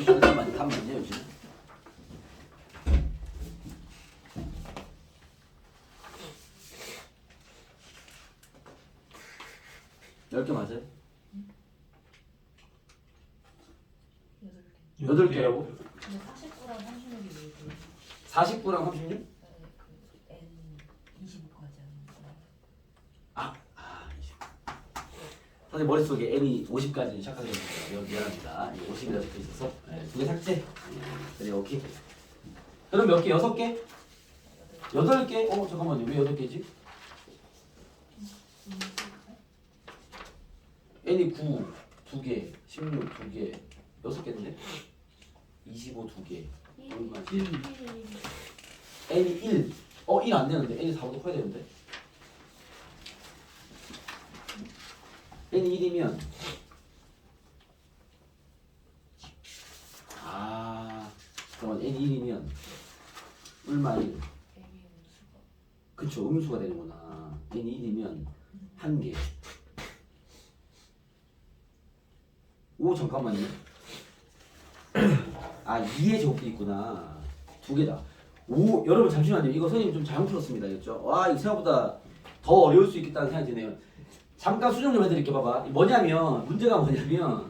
잠깐만요 요즘. 열 개 맞아요? 8개라고? 근데 49랑 36이 뭐예요? 49랑 36? 그 N 25까지 하는 거. 사실 머릿속에 n이 50까지 시작하게 됐습니다. 미안합니다. 50이라 적혀 있어서 2개 삭제. 그래 오케이. 그럼 몇 개? 6개? 8개? 잠깐만요. 왜 8개지? n이 9 2개, 16 2개, 6개인데 25 2개. 얼마? 1. n이 1. 1 안 되는데 n이 4보다 커야 되는데. n이 1이면 잠깐만 n이 1이면 얼마 1? 그쵸 음수가 되는구나. n이 1이면 1개. 오 잠깐만요. 2의 제곱도 있구나. 2개다. 오 여러분 잠시만요. 이거 선생님 좀 잘못 풀었습니다. 알겠죠? 와 이거 생각보다 더 어려울 수 있겠다는 생각이 드네요. 잠깐 수정 좀 해드릴게요. 봐봐. 문제가 뭐냐면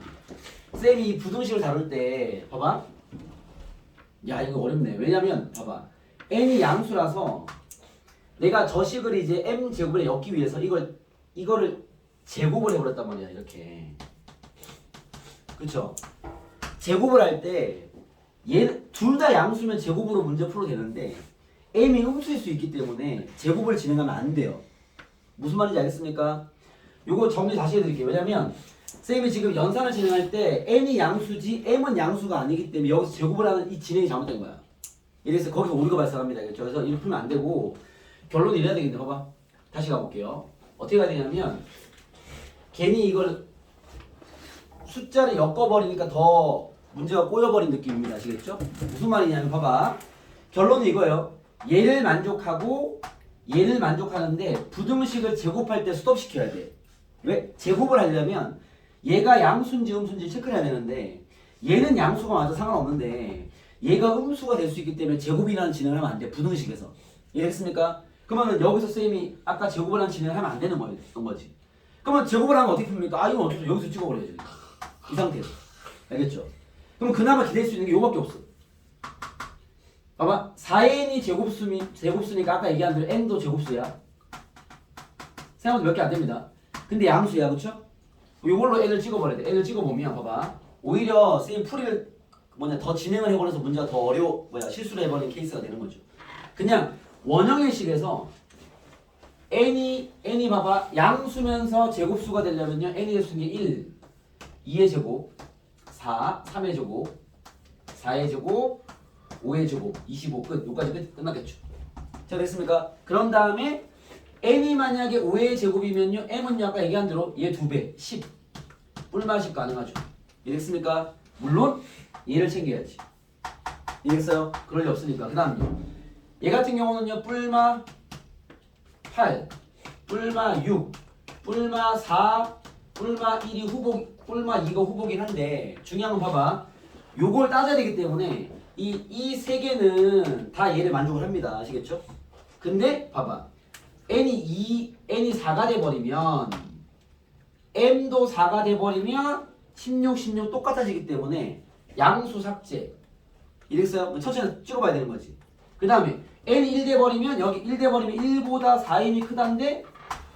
쌤이 부등식을 다룰 때 봐봐. 야 이거 어렵네. 왜냐면 봐봐. n이 양수라서 내가 저 식을 이제 m 제곱에 엮기 위해서 이거를 제곱을 해버렸단 말이야. 이렇게. 그쵸? 제곱을 할 때 얘 둘 다 양수면 제곱으로 문제 풀어도 되는데 m이 음수일 수 있기 때문에 제곱을 진행하면 안 돼요. 무슨 말인지 알겠습니까? 요거 정리 다시 해드릴게요. 왜냐면 쌤이 지금 연산을 진행할 때 n이 양수지 m은 양수가 아니기 때문에 여기서 제곱을 하는 이 진행이 잘못된 거야. 이래서 거기서 오류가 발생합니다. 그렇죠? 그래서 이렇게 풀면 안 되고 결론을 이래야 되겠네. 봐봐. 다시 가볼게요. 어떻게 가야 되냐면 괜히 이걸 숫자를 엮어버리니까 더 문제가 꼬여버린 느낌입니다. 아시겠죠? 무슨 말이냐면 봐봐. 결론은 이거예요. 얘를 만족하는데 부등식을 제곱할 때 스톱시켜야 돼. 왜? 제곱을 하려면 얘가 양수인지 음수인지 체크를 해야 되는데 얘는 양수가 맞아 상관없는데 얘가 음수가 될 수 있기 때문에 제곱이라는 진행을 하면 안 돼. 부등식에서. 이해했습니까? 그러면 여기서 쌤이 아까 제곱을 하는 진행을 하면 안 되는 거지. 그러면 제곱을 하면 어떻게 풉니까? 이건 어떻게 여기서 찍어버려야지. 이 상태에서. 알겠죠? 그럼 그나마 기댈 수 있는 게 요밖에 없어. 봐봐. 4n이 제곱수니까 아까 얘기한 대로 n도 제곱수야. 생각보다 몇 개 안 됩니다. 근데 양수야. 그쵸? 요걸로 n을 찍어버려야 돼. n을 찍어보면 봐봐. 오히려 쌤이 풀이를 더 진행을 해버려서 문제가 더 실수를 해버리는 케이스가 되는 거죠. 그냥 원형의 식에서 n이 봐봐. 양수면서 제곱수가 되려면요. n이 될 수 있는 게 1, 2의 제곱, 4, 3의 제곱, 4의 제곱, 5의 제곱, 25 끝. 여기까지 끝나겠죠. 자 됐습니까? 그런 다음에 n이 만약에 5의 제곱이면요. m은요 아까 얘기한 대로 얘 2배 10 뿔마10 가능하죠. 이랬습니까? 물론 얘를 챙겨야지. 이랬어요? 그럴 리 없으니까. 그 다음요. 얘 같은 경우는요. 뿔마 8 뿔마 6 뿔마 4 뿔마 1이 꿀마 이거 후보긴 한데 중요한 건 봐봐. 요걸 따져야 되기 때문에 이 세 개는 다 얘를 만족을 합니다. 아시겠죠? 근데 봐봐. n이 4가 돼버리면 m도 4가 돼버리면 16, 16 똑같아지기 때문에 양수 삭제. 이랬어요? 천천히 찍어봐야 되는 거지. 그 다음에 n이 1 돼버리면 여기 1 돼버리면 1보다 4m이 크다인데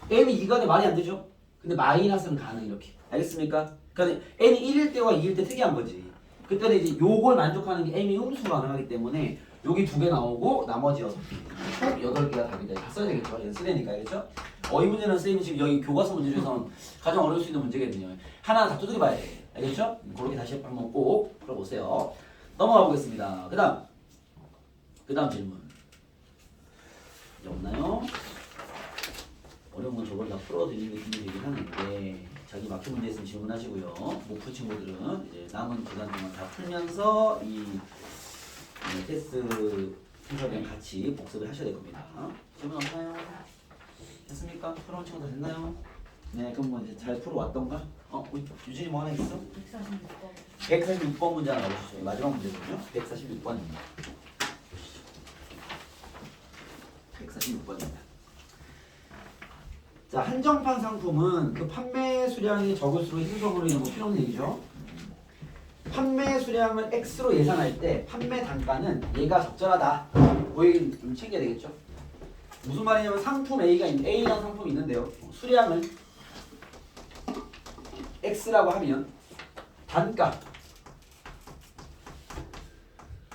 m이 2가 돼 말이 안 되죠? 근데 마이너스는 가능 이렇게. 알겠습니까? 그러니까 n이 1일 때와 2일 때 특이한 거지. 그때는 이제 요걸 만족하는 게 m이 음수가 가능하기 때문에 여기 2개 나오고 나머지 6개 총 8개가 답이다. 다 써야 되겠죠? 연습되니까 알겠죠? 이 문제는 선생님이 지금 여기 교과서 문제 중에서는 가장 어려울 수 있는 문제거든요. 하나 다 두드려 봐야 돼. 알겠죠? 그렇게 다시 한번 꼭 풀어보세요. 넘어가 보겠습니다. 그 다음 질문 이제 없나요? 어려운 건 저걸 다 풀어드리는 게 준비되긴 하는데 자기 막힌 문제 있으면 질문하시고요. 못 푼 친구들은 이제 남은 기간 동안 다 풀면서 이 테스트 순서랑 같이 복습을 하셔야 될 겁니다. 질문 없나요? 됐습니까? 풀어온 친구들 됐나요? 네, 그럼 뭐 이제 잘 풀어왔던가? 우리 유진이 뭐 하나 있어? 146번. 146번 문제 하나 보시죠. 마지막 문제거든요. 146번입니다. 146번입니다. 자, 한정판 상품은 그 판매 수량이 적을수록 희소성으로 인한 뭐 필요 없는 얘기죠. 판매 수량을 X로 예상할 때 판매 단가는 얘가 적절하다. 그 얘기 좀 챙겨야 되겠죠. 무슨 말이냐면 상품 A라는 상품이 있는데요. 수량을 X라고 하면 단가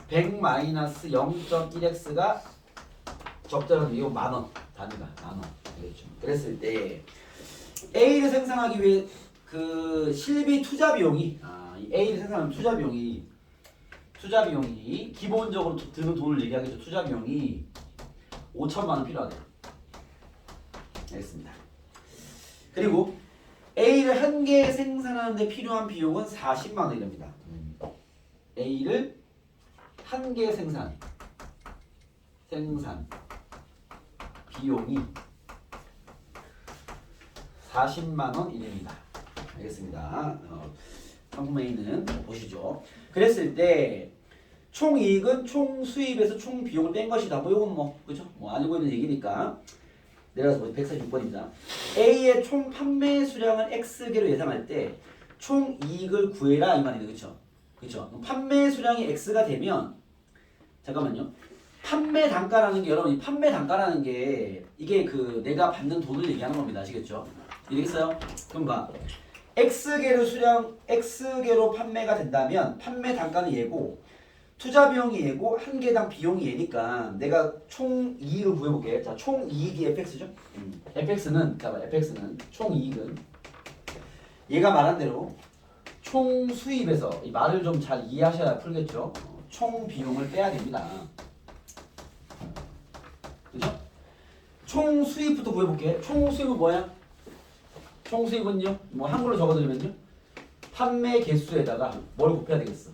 100-0.1X가 적절한 이거 만원 단위가 만원. 그렇죠. 그랬을 때 A를 생산하기 위해 그 실비 투자 비용이 이 A를 생산하는 투자 비용이 기본적으로 드는 돈을 얘기하겠죠. 투자 비용이 5천만 원 필요하대요. 알겠습니다. 그리고 A를 한 개 생산하는데 필요한 비용은 40만 원이랍니다. A를 한 개 생산 비용이 40만 원이랍니다. 알겠습니다. 상품 A는 보시죠. 그랬을 때 총 이익은 총 수입에서 총 비용을 뺀 것이다. 뭐 이건 뭐 그죠? 뭐 알고 있는 얘기니까 내려가서 보죠. 146번입니다. A의 총 판매 수량을 X개로 예상할 때 총 이익을 구해라 이 말이네. 그렇죠? 그렇죠? 판매 수량이 X가 되면 잠깐만요. 판매 단가라는 게 여러분 이 판매 단가라는 게 이게 그 내가 받는 돈을 얘기하는 겁니다. 아시겠죠? 이해겠어요? 그럼 봐. X개로 판매가 된다면 판매 단가는 얘고 투자 비용이 얘고 한 개당 비용이 얘니까 내가 총 이익을 구해볼게. 자, 총 이익이 fx죠? fx는 총 이익은 얘가 말한 대로 총 수입에서 이 말을 좀 잘 이해하셔야 풀겠죠? 총 비용을 빼야 됩니다. 그죠? 총 수입부터 구해볼게. 총 수입은 뭐야? 총 수입은요? 뭐 한글로 적어드리면요? 판매 개수에다가 뭘 곱해야 되겠어?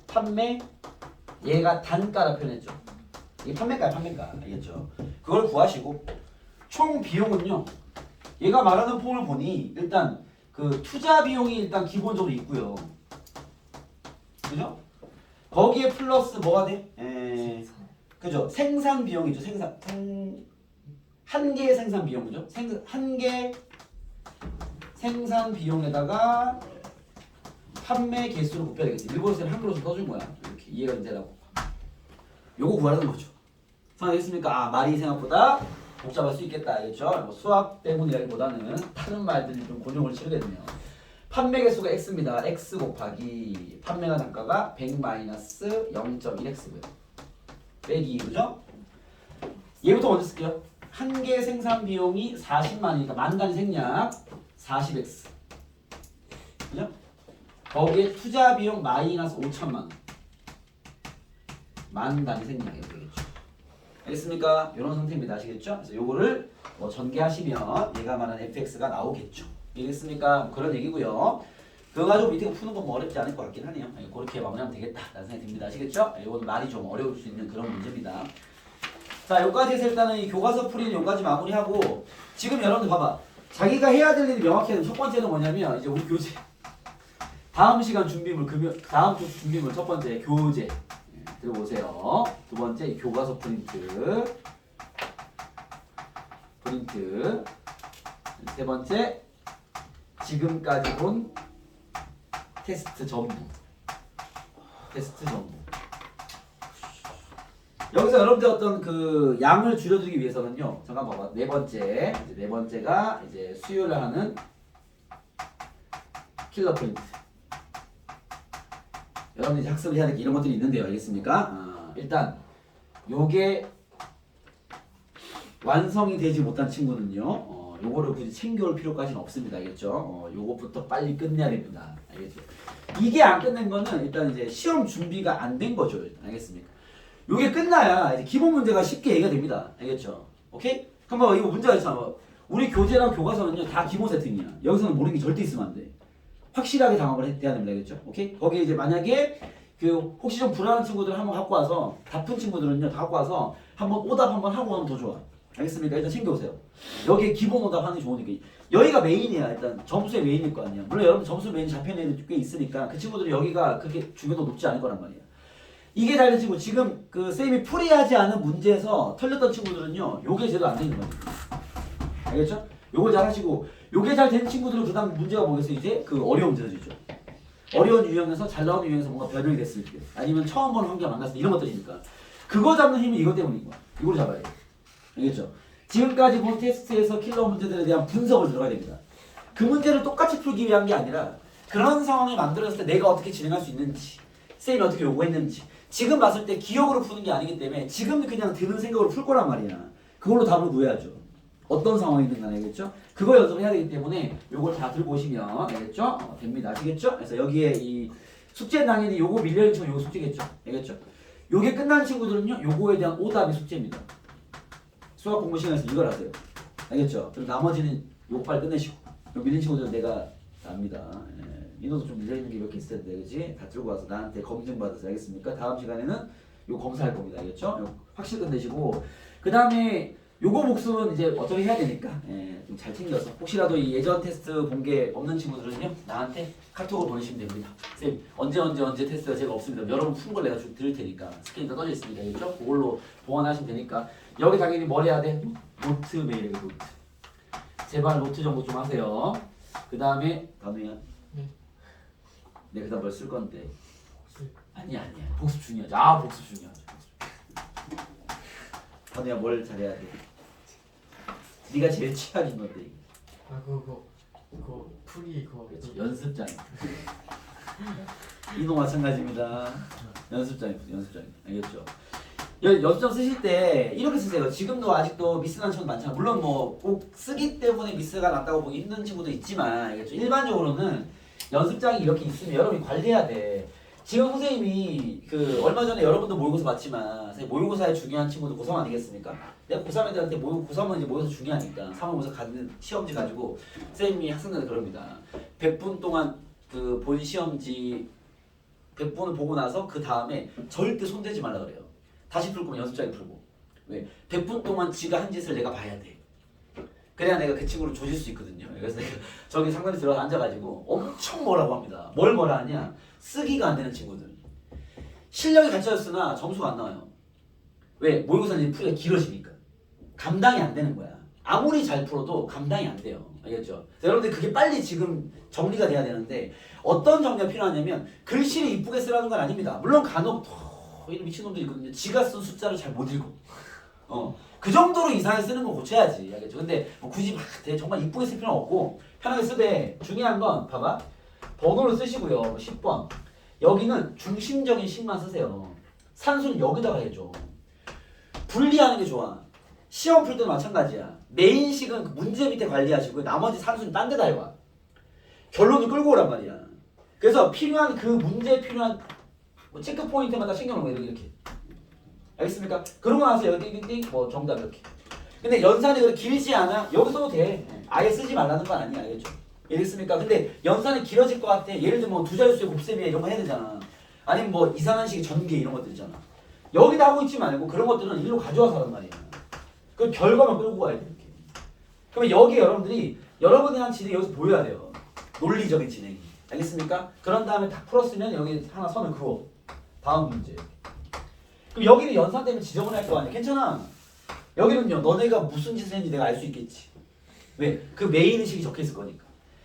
판매 얘가 단가라 표현했죠. 이게 판매가 알겠죠? 그걸 구하시고 총 비용은요. 얘가 말하는 폼을 보니 일단 그 투자 비용이 일단 기본적으로 있고요. 그죠? 거기에 플러스 뭐가 돼? 그죠? 생산 비용이죠. 한 개의 생산 비용이죠. 한 개 생산 비용에다가 판매 개수를 곱해야 되겠지. 일본어를 한글로 좀 써준 거야. 이렇게 이해가 되라고. 요거 구하라는 거죠. 알겠습니까? 말이 생각보다 복잡할 수 있겠다. 알겠죠? 뭐 수학 때문이라기보다는 다른 말들이 좀 곤욕을 치르겠네요. 판매 개수가 X입니다. X 곱하기 판매가 단가가 100-0.1X고요. 빼기 그죠? 얘부터 먼저 쓸게요. 한 개 생산 비용이 40만이니까 만 단위 생략 40X. 그죠? 거기에 투자 비용 마이너스 5천만 원. 만 단위 생략해야 되겠죠. 알겠습니까? 이런 상태입니다. 아시겠죠? 그래서 요거를 뭐 전개하시면 얘가 말하는 fx가 나오겠죠. 알겠습니까? 그런 얘기고요. 그거 가지고 밑에 푸는 건 뭐 어렵지 않을 것 같긴 하네요. 그렇게 마무리하면 되겠다 라는 생각이 듭니다. 아시겠죠? 이건 말이 좀 어려울 수 있는 그런 문제입니다. 자, 여기까지 해서 일단은 이 교과서 풀이는 여기까지 마무리하고 지금 여러분들 봐봐. 자기가 해야 될 일이 명확해야 되는 첫 번째는 뭐냐면 이제 우리 교재 다음 시간 준비물 다음 주 준비물 첫 번째 교재 들어보세요. 두 번째 교과서 프린트 세 번째 지금까지 본 테스트 전부 여기서 여러분들 어떤 그 양을 줄여두기 위해서는요. 잠깐 봐봐. 네 번째가 이제 수요일에 하는 킬러 프린트. 여러분이 이제 학습을 해야 될 이런 것들이 있는데요. 알겠습니까? 일단 요게 완성이 되지 못한 친구는요. 요거를 굳이 챙겨올 필요까지는 없습니다. 알겠죠? 요것부터 빨리 끝내야 됩니다. 알겠죠? 이게 안 끝낸 거는 일단 이제 시험 준비가 안 된 거죠. 일단. 알겠습니까? 요게 끝나야 이제 기본 문제가 쉽게 얘기가 됩니다. 알겠죠? 오케이? 그럼 봐, 이거 문제가 있잖아. 우리 교재랑 교과서는요 다 기본 세팅이야. 여기서는 모르는 게 절대 있으면 안 돼. 확실하게 당합을 해야 됩니다. 알겠죠? 오케이? 거기에 이제 만약에 그 혹시 좀 불안한 친구들 한번 갖고 와서 바쁜 친구들은요 다 갖고 와서 한번 오답 한번 하고 하면 더 좋아. 알겠습니까? 일단 챙겨오세요. 여기에 기본 오답 하는 게 좋으니까. 여기가 메인이야. 일단 점수의 메인일 거 아니야. 물론 여러분 점수 메인 잡혀있는 애들 꽤 있으니까 그 친구들은 여기가 그렇게 중요도 높지 않을 거란 말이야. 이게 다른 친구 지금 그 쌤이 풀이하지 않은 문제에서 털렸던 친구들은요 요게 제대로 안 되는 거예요. 알겠죠? 요걸 잘 하시고 요게 잘 된 친구들은 그 다음 문제가 뭐겠어요? 이제 그 어려운 문제들이죠. 어려운 유형에서 잘 나오는 유형에서 뭔가 변형이 됐을 때 아니면 처음 보는 환경 만났을 때 이런 것들이니까 그거 잡는 힘은 이것 때문인 거야. 이걸 잡아야 돼. 알겠죠? 지금까지 본 테스트에서 킬러 문제들에 대한 분석을 들어가야 됩니다. 그 문제를 똑같이 풀기 위한 게 아니라 그런 상황을 만들었을 때 내가 어떻게 진행할 수 있는지 쌤이 어떻게 요구했는지 지금 봤을 때 기억으로 푸는 게 아니기 때문에 지금 그냥 드는 생각으로 풀 거란 말이야. 그걸로 답을 구해야죠. 어떤 상황이든 간에. 알겠죠? 그거 연습을 해야 되기 때문에 요걸 다 들고 오시면 알겠죠? 됩니다. 아시겠죠? 그래서 여기에 이 숙제는 당연히 요거 밀려있는 친구 요거 숙제겠죠? 알겠죠? 요게 끝난 친구들은요 요거에 대한 오답이 숙제입니다. 수학 공부 시간에서 이걸 하세요. 알겠죠? 그럼 나머지는 요거 빨리 끝내시고 요 밀린 친구들은 내가 압니다. 민호도 좀 밀려있는 게 몇 개 있을 텐데 그지? 다 들고 와서 나한테 검증 받으세요. 알겠습니까? 다음 시간에는 요 검사할 겁니다. 알겠죠? 요 확실히 끝내시고 그 다음에 요거 복습은 이제 어떻게 해야 되니까 좀 잘 챙겨서 혹시라도 이 예전 테스트 본 게 없는 친구들은요 나한테 카톡으로 보내시면 됩니다. 쌤 언제 테스트가 제가 없습니다. 여러분 푼 걸 내가 드릴 테니까 스크린에 떠져 있습니다. 알겠죠? 그걸로 보완하시면 되니까 여기 당연히 뭘 해야 돼? 노트 메일에 노트. 제발 노트 정도 좀 하세요. 그 다음에 단우야. 네. 내가 그 다음 뭘 쓸 건데. 복습. 아니야. 복습 중요하죠. 복습 중요하죠. 단우야 뭘 잘해야 돼? 네가 제일 취약인 건데. 그거 풀이 그거. 그렇지. 연습장. 이도 마찬가지입니다. 연습장입니다. 알겠죠? 연습장 쓰실 때 이렇게 쓰세요. 지금도 아직도 미스 나는 친구도 많잖아. 물론 뭐 꼭 쓰기 때문에 미스가 났다고 보기 힘든 친구도 있지만 알겠죠? 일반적으로는 연습장이 이렇게 있으면 여러분이 관리해야 돼. 지금 선생님이 그 얼마 전에 여러분도 모의고사 봤지만 모의고사에 중요한 친구도 고3 아니겠습니까? 내가 고3 애들한테 고3은 이제 모의고사 중요하니까 3월 모의고사 가는 시험지 가지고 선생님이 학생들한테 그럽니다. 100분 동안 그 본 시험지 100분을 보고 나서 그 다음에 절대 손대지 말라 그래요. 다시 풀 거면 연습장에 풀고. 왜? 100분 동안 지가 한 짓을 내가 봐야 돼. 그래야 내가 그 친구를 조질 수 있거든요. 그래서 내가 저기 상단에 들어가서 앉아가지고 엄청 뭐라고 합니다. 뭘 뭐라 하냐? 쓰기가 안 되는 친구들. 실력이 갖춰졌으나 점수가 안 나와요. 왜? 모의고사는 풀이가 길어지니까. 감당이 안 되는 거야. 아무리 잘 풀어도 감당이 안 돼요. 알겠죠? 여러분들 그게 빨리 지금 정리가 돼야 되는데 어떤 정리가 필요하냐면 글씨를 이쁘게 쓰라는 건 아닙니다. 물론 간혹 이런 미친놈들이 있거든요. 지가 쓴 숫자를 잘 못 읽어. 그 정도로 이상하게 쓰는 건 고쳐야지. 알겠죠? 근데 뭐 굳이 막 정말 이쁘게 쓸 필요는 없고 편하게 쓰되 중요한 건 봐봐. 번호를 쓰시고요. 10번. 여기는 중심적인 식만 쓰세요. 산수는 여기다가 해줘. 분리하는 게 좋아. 시험 풀 때도 마찬가지야. 메인식은 그 문제 밑에 관리하시고 나머지 산수는 딴 데다 해와. 결론을 끌고 오란 말이야. 그래서 필요한 그 문제에 필요한 뭐 체크 포인트마다 신경을 왜 이렇게. 알겠습니까? 그러고 나서 여기 띵띵띵 뭐 정답 이렇게. 근데 연산이 그렇게 길지 않아? 여기 써도 돼. 아예 쓰지 말라는 건 아니야. 알겠죠? 알겠습니까? 근데 연산이 길어질 것 같아. 예를 들면 두 자릿수의 곱셈이야 이런 거 해야 되잖아. 아니면 뭐 이상한 식의 전개 이런 것들 있잖아. 여기다 하고 있지 말고 그런 것들은 일로 가져와서 하란 말이야. 그 결과만 끌고 가야 돼. 이렇게. 그러면 여기 여러분들이 여러분에 대한 진행이 여기서 보여야 돼요. 논리적인 진행이. 알겠습니까? 그런 다음에 다 풀었으면 여기 하나 선을 그어. 다음 문제. 그럼 여기는 연산 때문에 지저분할 거 아니야. 괜찮아. 여기는요. 너네가 무슨 짓을 했는지 내가 알 수 있겠지. 왜? 그 메인 의식이 적혀 있을 거니까.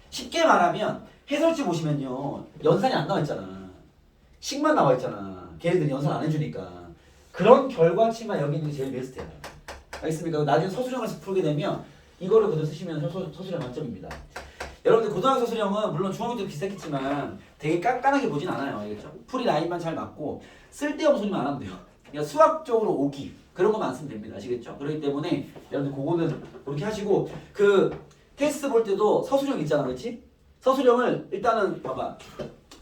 쉽게 말하면 해설지 보시면요. 연산이 안 나와 있잖아. 식만 나와 있잖아. 걔네들이 연산 안 해주니까. 그런 결과치만 여기 있는 게 제일 베스트야. 알겠습니까? 나중에 서술형에서 풀게 되면 이거를 그대로 쓰시면 서술형 만점입니다. 여러분들 고등학교 서술형은 물론 중학교 때 비슷했겠지만 되게 깐깐하게 보진 않아요. 알겠죠? 풀이 라인만 잘 맞고 쓸데없는 소리만 안 하면 돼요. 그러니까 수학적으로 오기 그런 것만 쓰면 됩니다. 아시겠죠? 그렇기 때문에 여러분들 그거는 그렇게 하시고 그 테스트 볼 때도 서술형 있잖아. 그렇지? 서술형을 일단은 봐봐.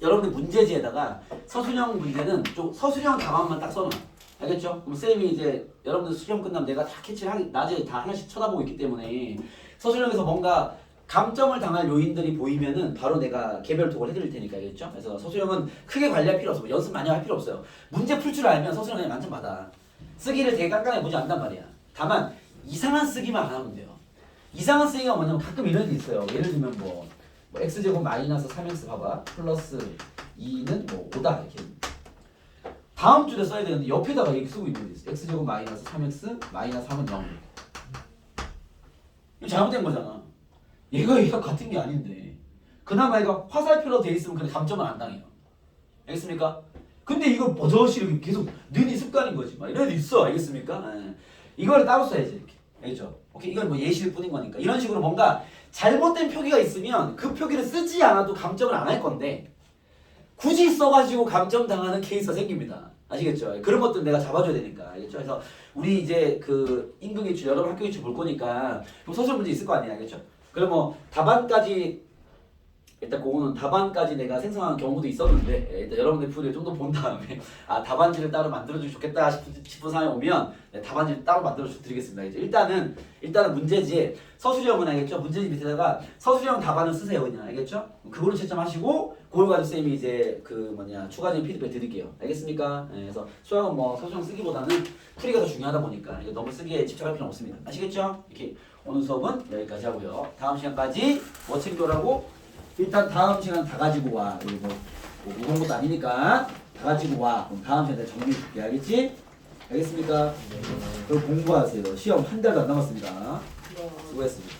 여러분들 문제지에다가 서술형 문제는 좀 서술형 답안만 딱 써놔. 알겠죠? 그럼 쌤이 이제 여러분들 수령 끝나면 내가 다 캐치를 하기 낮에 다 하나씩 쳐다보고 있기 때문에 서술형에서 뭔가 감점을 당할 요인들이 보이면은 바로 내가 개별 톡을 해드릴 테니까. 알겠죠? 그래서 서술형은 크게 관리할 필요 없어. 연습 많이 할 필요 없어요. 문제 풀 줄 알면 서술형 그냥 만점 받아. 쓰기를 되게 깐깐하게 보지 않단 말이야. 다만 이상한 쓰기만 안 하면 돼요. 이상한 쓰기가 뭐냐면 가끔 이런 게 있어요. 예를 들면 뭐 x제곱 마이너스 3x 봐봐. 플러스 2는 뭐 5다 이렇게. 다음 줄에 써야 되는데 옆에다가 이렇게 쓰고 있는 게 있어. x제곱 마이너스 3x 마이너스 3은 0. 이거 잘못된 거잖아. 얘가 같은 게 아닌데. 그나마 얘가 화살표로 돼 있으면 그냥 감점은 안 당해요. 알겠습니까? 근데 이거 버젓이 이렇게 계속 느니 습관인 거지. 막 이런 애도 있어. 알겠습니까? 예. 이걸 따로 써야지 이렇게. 알겠죠? 오케이. 이건 뭐 예시일 뿐인 거니까. 이런 식으로 뭔가 잘못된 표기가 있으면 그 표기를 쓰지 않아도 감점을 안 할 건데 굳이 써가지고 감점 당하는 케이스가 생깁니다. 아시겠죠? 그런 것들 내가 잡아줘야 되니까. 알겠죠? 그래서 우리 이제 그 임금 기출 여러분 학교 기출 볼 거니까 그럼 서술 문제 있을 거 아니야. 알겠죠? 그럼 뭐 답안까지 일단 그거는 답안까지 내가 생성한 경우도 있었는데 일단 여러분들 풀이를 좀 더 본 다음에 아 답안지를 따로 만들어주면 좋겠다 싶은 상황이 오면 네, 답안지를 따로 만들어서 드리겠습니다. 이제 일단은 문제지에 서술형은 알겠죠? 문제지 밑에다가 서술형 답안을 쓰세요 그냥. 알겠죠? 그거를 채점하시고 그걸 가지고 쌤이 이제 그 추가적인 피드백 드릴게요. 알겠습니까? 네, 그래서 수학은 뭐 서술형 쓰기보다는 풀이가 더 중요하다 보니까 이거 너무 쓰기에 집착할 필요는 없습니다. 아시겠죠? 이렇게 오늘 수업은 여기까지 하고요. 다음 시간까지 뭐 챙겨라고? 일단 다음 시간 다 가지고 와. 이거 뭐 무거운 것도 아니니까 다 가지고 와. 그럼 다음 시간에 정리해 줄게. 알겠지? 알겠습니까? 그럼 공부하세요. 시험 한 달도 안 남았습니다. 수고했습니다.